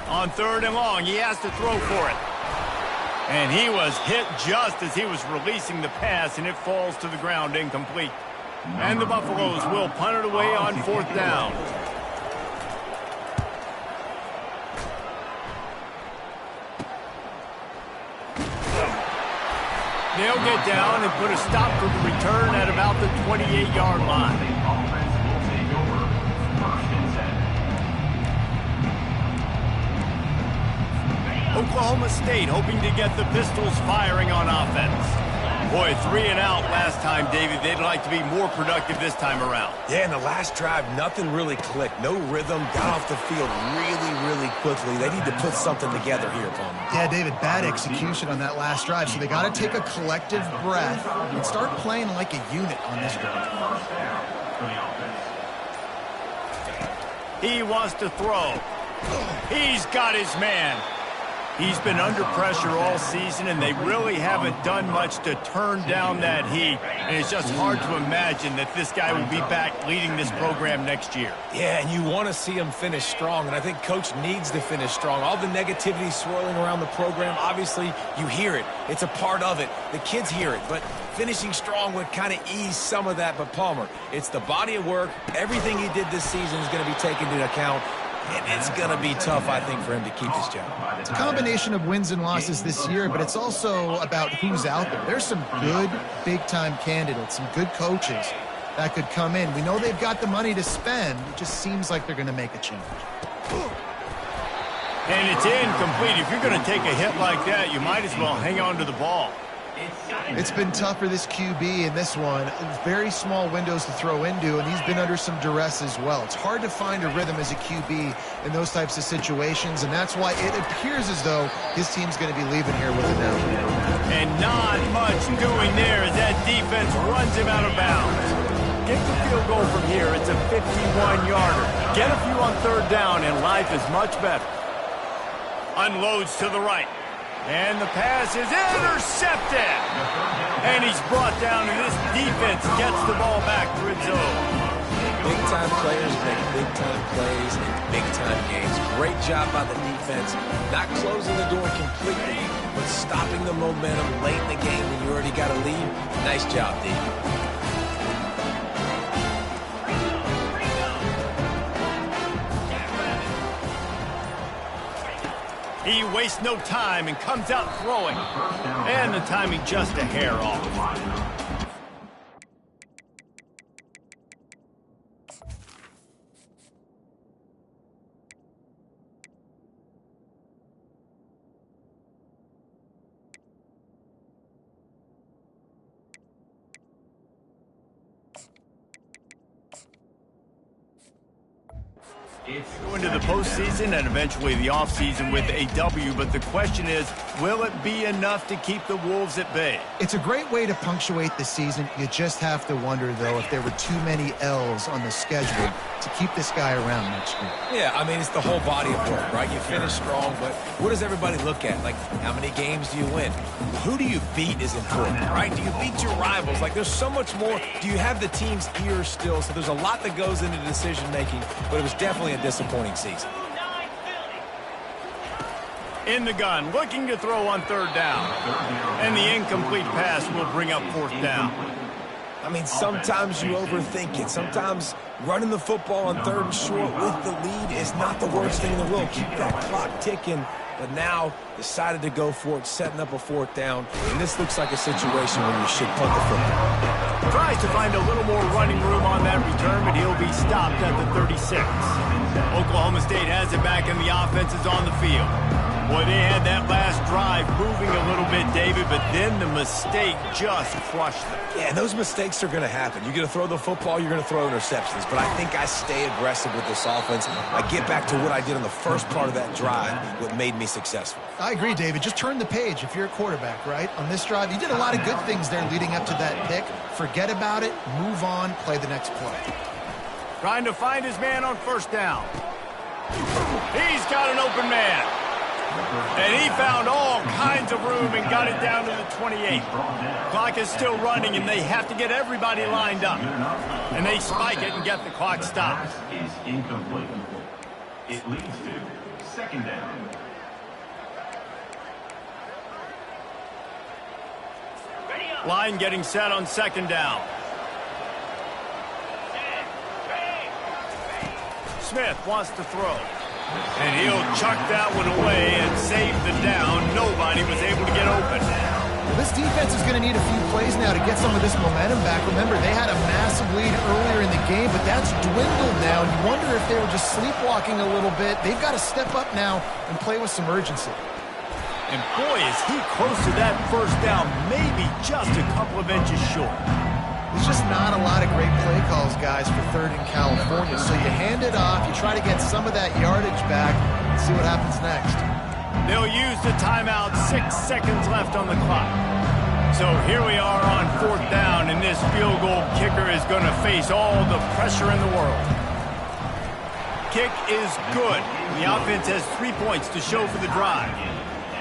Speaker 1: On third and long, he has to throw for it. And he was hit just as he was releasing the pass, and it falls to the ground incomplete. And the Buffaloes will punt it away on fourth down. They'll get down and put a stop to the return at about the 28-yard line. Oklahoma State hoping to get the Pistols firing on offense. Boy, 3 and out last time, David. They'd like to be more productive this time around.
Speaker 2: Yeah, in the last drive, nothing really clicked. No rhythm. Got off the field really quickly. They need to put something together here, Palmer.
Speaker 3: Yeah, David, bad execution on that last drive. So they got to take a collective breath and start playing like a unit on this drive.
Speaker 1: He wants to throw. He's got his man. He's been under pressure all season, and they really haven't done much to turn down that heat. And it's just hard to imagine that this guy will be back leading this program next year.
Speaker 2: Yeah, and you want to see him finish strong, and I think Coach needs to finish strong. All the negativity swirling around the program, obviously, you hear it. It's a part of it. The kids hear it, but finishing strong would kind of ease some of that. But, Palmer, it's the body of work. Everything he did this season is going to be taken into account. And it's going to be tough, I think, for him to keep his job.
Speaker 3: It's a combination of wins and losses this year, but it's also about who's out there. There's some good big-time candidates, some good coaches that could come in. We know they've got the money to spend. It just seems like they're going to make a change.
Speaker 1: And it's incomplete. If you're going to take a hit like that, you might as well hang on to the ball.
Speaker 3: It's been tough for this QB in this one. Very small windows to throw into, and he's been under some duress as well. It's hard to find a rhythm as a QB in those types of situations, and that's why it appears as though his team's going to be leaving here with a no.
Speaker 1: And not much doing there as that defense runs him out of bounds. Get the field goal from here. It's a 51-yarder. Get a few on third down, and life is much better. Unloads to the right. And the pass is intercepted. And he's brought down, and this defense gets the ball back for its own.
Speaker 2: Big-time players make big-time plays in big-time games. Great job by the defense. Not closing the door completely, but stopping the momentum late in the game when you already got a lead. Nice job, D.
Speaker 1: He wastes no time and comes out throwing. And the timing just a hair off. Go into the postseason and eventually the offseason with a W, but the question is, will it be enough to keep the Wolves at bay?
Speaker 3: It's a great way to punctuate the season. You just have to wonder, though, if there were too many L's on the schedule to keep this guy around next year.
Speaker 2: Yeah, I mean, it's the whole body of work, right? You finish strong, but what does everybody look at? Like, how many games do you win? Who do you beat is important, right? Do you beat your rivals? Like, there's so much more. Do you have the team's ear still? So there's a lot that goes into decision-making, but it was definitely a disappointing season.
Speaker 1: In the gun, looking to throw on third down. And the incomplete pass will bring up fourth down.
Speaker 2: I mean, sometimes you overthink it. Sometimes running the football on third and short with the lead is not the worst thing in the world. Keep that clock ticking. But now decided to go for it, setting up a fourth down. And this looks like a situation where you should punt the football.
Speaker 1: Tries to find a little more running room on that return, but he'll be stopped at the 36. Oklahoma State has it back, and the offense is on the field. Boy, they had that last drive moving a little bit, David, but then the mistake just crushed them.
Speaker 2: Yeah, and those mistakes are going to happen. You're going to throw the football, you're going to throw interceptions. But I think I stay aggressive with this offense. I get back to what I did on the first part of that drive, what made me successful.
Speaker 3: I agree, David. Just turn the page if you're a quarterback, right? On this drive, you did a lot of good things there leading up to that pick. Forget about it, move on, play the next play.
Speaker 1: Trying to find his man on first down. He's got an open man. And he found all kinds of room and got it down to the 28. Clock is still running, and they have to get everybody lined up. And they spike it and get the clock stopped.
Speaker 6: Is incomplete. It leads to second down.
Speaker 1: Line getting set on second down. Smith wants to throw. And he'll chuck that one away and save the down. Nobody was able to get open.
Speaker 3: Well, this defense is going to need a few plays now to get some of this momentum back. Remember, they had a massive lead earlier in the game, but that's dwindled now. You wonder if they were just sleepwalking a little bit. They've got to step up now and play with some urgency.
Speaker 1: And boy, is he close to that first down, maybe just a couple of inches short.
Speaker 3: There's just not a lot of great play calls, guys, for third in California. So you hand it off, you try to get some of that yardage back, and see what happens next.
Speaker 1: They'll use the timeout, 6 seconds left on the clock. So here we are on fourth down, and this field goal kicker is going to face all the pressure in the world. Kick is good. The offense has 3 points to show for the drive.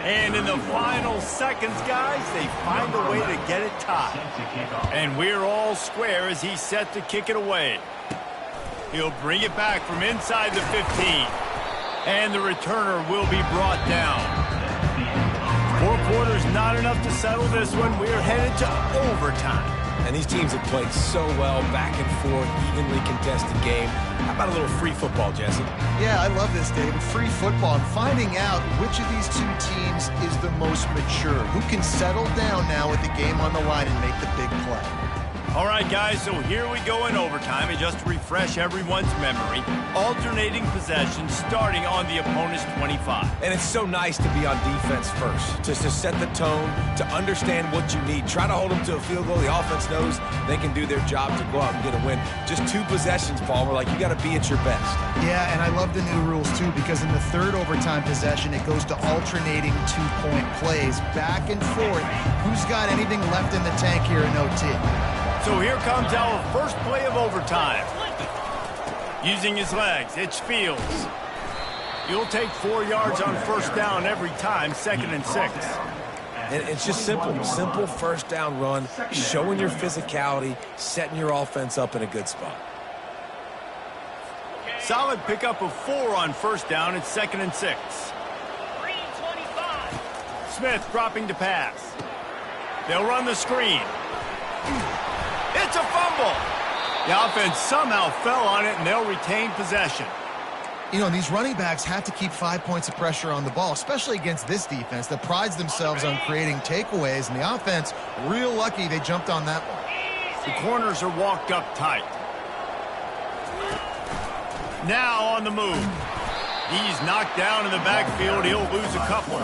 Speaker 1: And in the final seconds, guys, they find a way to get it tied. And we're all square as he's set to kick it away. He'll bring it back from inside the 15. And the returner will be brought down. 4 quarters not enough to settle this one. We're headed to overtime.
Speaker 2: And these teams have played so well, back and forth, evenly contested game. How about a little free football, Jesse?
Speaker 3: Yeah, I love this, David. Free football and finding out which of these two teams is the most mature. Who can settle down now with the game on the line and make the big play.
Speaker 1: All right, guys, so here we go in overtime. And just to refresh everyone's memory, alternating possessions starting on the opponent's 25.
Speaker 2: And it's so nice to be on defense first, just to set the tone, to understand what you need. Try to hold them to a field goal. The offense knows they can do their job to go out and get a win. Just 2 possessions, Paul. We're like, you got to be at your best.
Speaker 3: Yeah, and I love the new rules, too, because in the third overtime possession, it goes to alternating 2-point plays, back and forth. Who's got anything left in the tank here in OT?
Speaker 1: So here comes our first play of overtime. Using his legs, it's Fields. He'll take 4 yards on first down every time, 2nd and 6.
Speaker 2: And it's just simple first down run, showing your physicality, setting your offense up in a good spot.
Speaker 1: Solid pickup of 4 on first down, it's 2nd and 6. Smith dropping to pass. They'll run the screen. It's a fumble. The offense somehow fell on it, and they'll retain possession.
Speaker 3: You know, these running backs have to keep 5 points of pressure on the ball, especially against this defense that prides themselves on creating takeaways, and the offense, real lucky they jumped on that one.
Speaker 1: The corners are walked up tight. Now on the move. He's knocked down in the backfield. He'll lose a couple.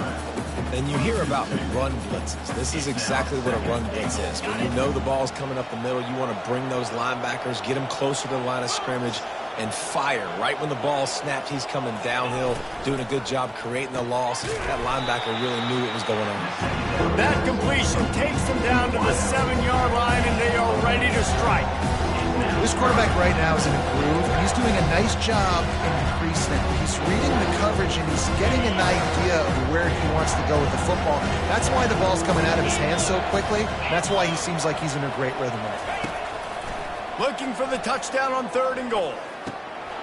Speaker 2: And you hear about run blitzes. This is exactly what a run blitz is. When you know the ball's coming up the middle, you want to bring those linebackers, get them closer to the line of scrimmage, and fire. Right when the ball snapped, he's coming downhill, doing a good job creating the loss. That linebacker really knew what was going on.
Speaker 1: That completion takes them down to the 7-yard line, and they are ready to strike.
Speaker 3: This quarterback right now is in a groove, and he's doing a nice job in the pre-snap. He's reading the coverage, and he's getting an idea of where he wants to go with the football. That's why the ball's coming out of his hands so quickly. That's why he seems like he's in a great rhythm right now.
Speaker 1: Looking for the touchdown on 3rd and goal.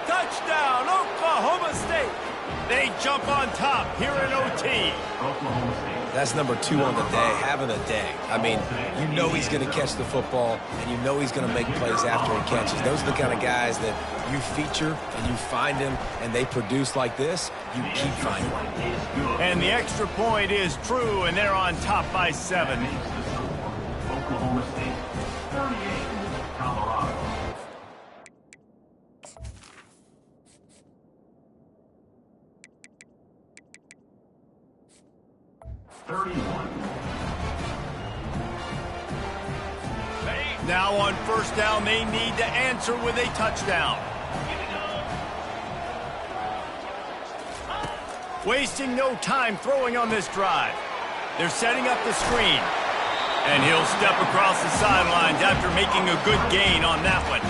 Speaker 1: Touchdown, Oklahoma State. They jump on top here in OT.
Speaker 6: Oklahoma State.
Speaker 2: That's number 2 on the day, having a day. I mean, you know he's going to catch the football, and you know he's going to make plays after he catches. Those are the kind of guys that you feature, and you find them, and they produce like this, you keep finding them.
Speaker 1: And the extra point is true, and they're on top by 7.
Speaker 6: Oklahoma State, 38, Colorado.
Speaker 1: Now on 1st down, they need to answer with a touchdown. Wasting no time throwing on this drive. They're setting up the screen. And he'll step across the sidelines after making a good gain on that one.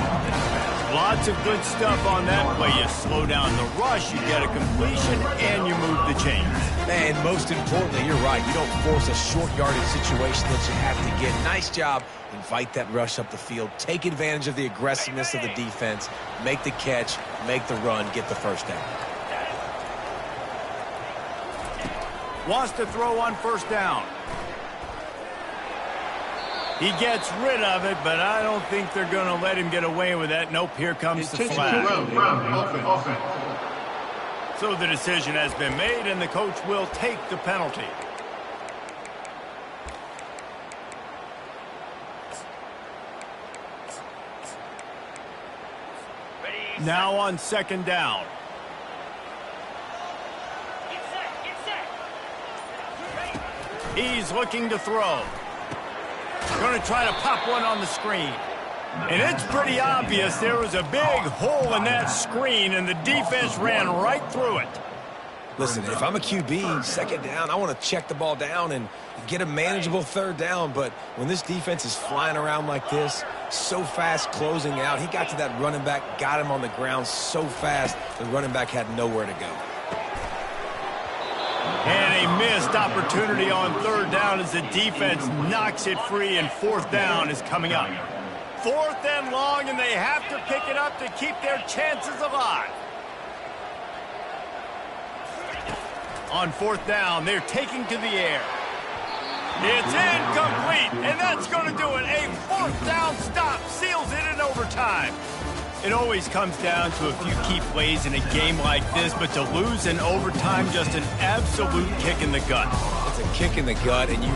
Speaker 1: Lots of good stuff on that play. You slow down the rush, you get a completion, and you move the chains.
Speaker 2: And most importantly, you're right. You don't force a short yardage situation that you have to get. Nice job. Invite that rush up the field. Take advantage of the aggressiveness of the defense. Make the catch. Make the run. Get the 1st down.
Speaker 1: Wants to throw on 1st down. He gets rid of it, but I don't think they're going to let him get away with that. Nope, here comes the flag. So the decision has been made, and the coach will take the penalty. Now on 2nd down. He's looking to throw. Going to try to pop one on the screen. And it's pretty obvious there was a big hole in that screen, and the defense ran right through it.
Speaker 2: Listen, if I'm a QB, 2nd down, I want to check the ball down and get a manageable 3rd down. But when this defense is flying around like this, so fast closing out, he got to that running back, got him on the ground so fast, the running back had nowhere to go.
Speaker 1: And a missed opportunity on 3rd down as the defense knocks it free, and 4th down is coming up. 4th and long, and they have to pick it up to keep their chances alive. On 4th down, they're taking to the air. It's incomplete, and that's going to do it. A 4th down stop seals it in overtime. It always comes down to a few key plays in a game like this, but to lose in overtime, just an absolute kick in the gut.
Speaker 2: It's a kick in the gut, and you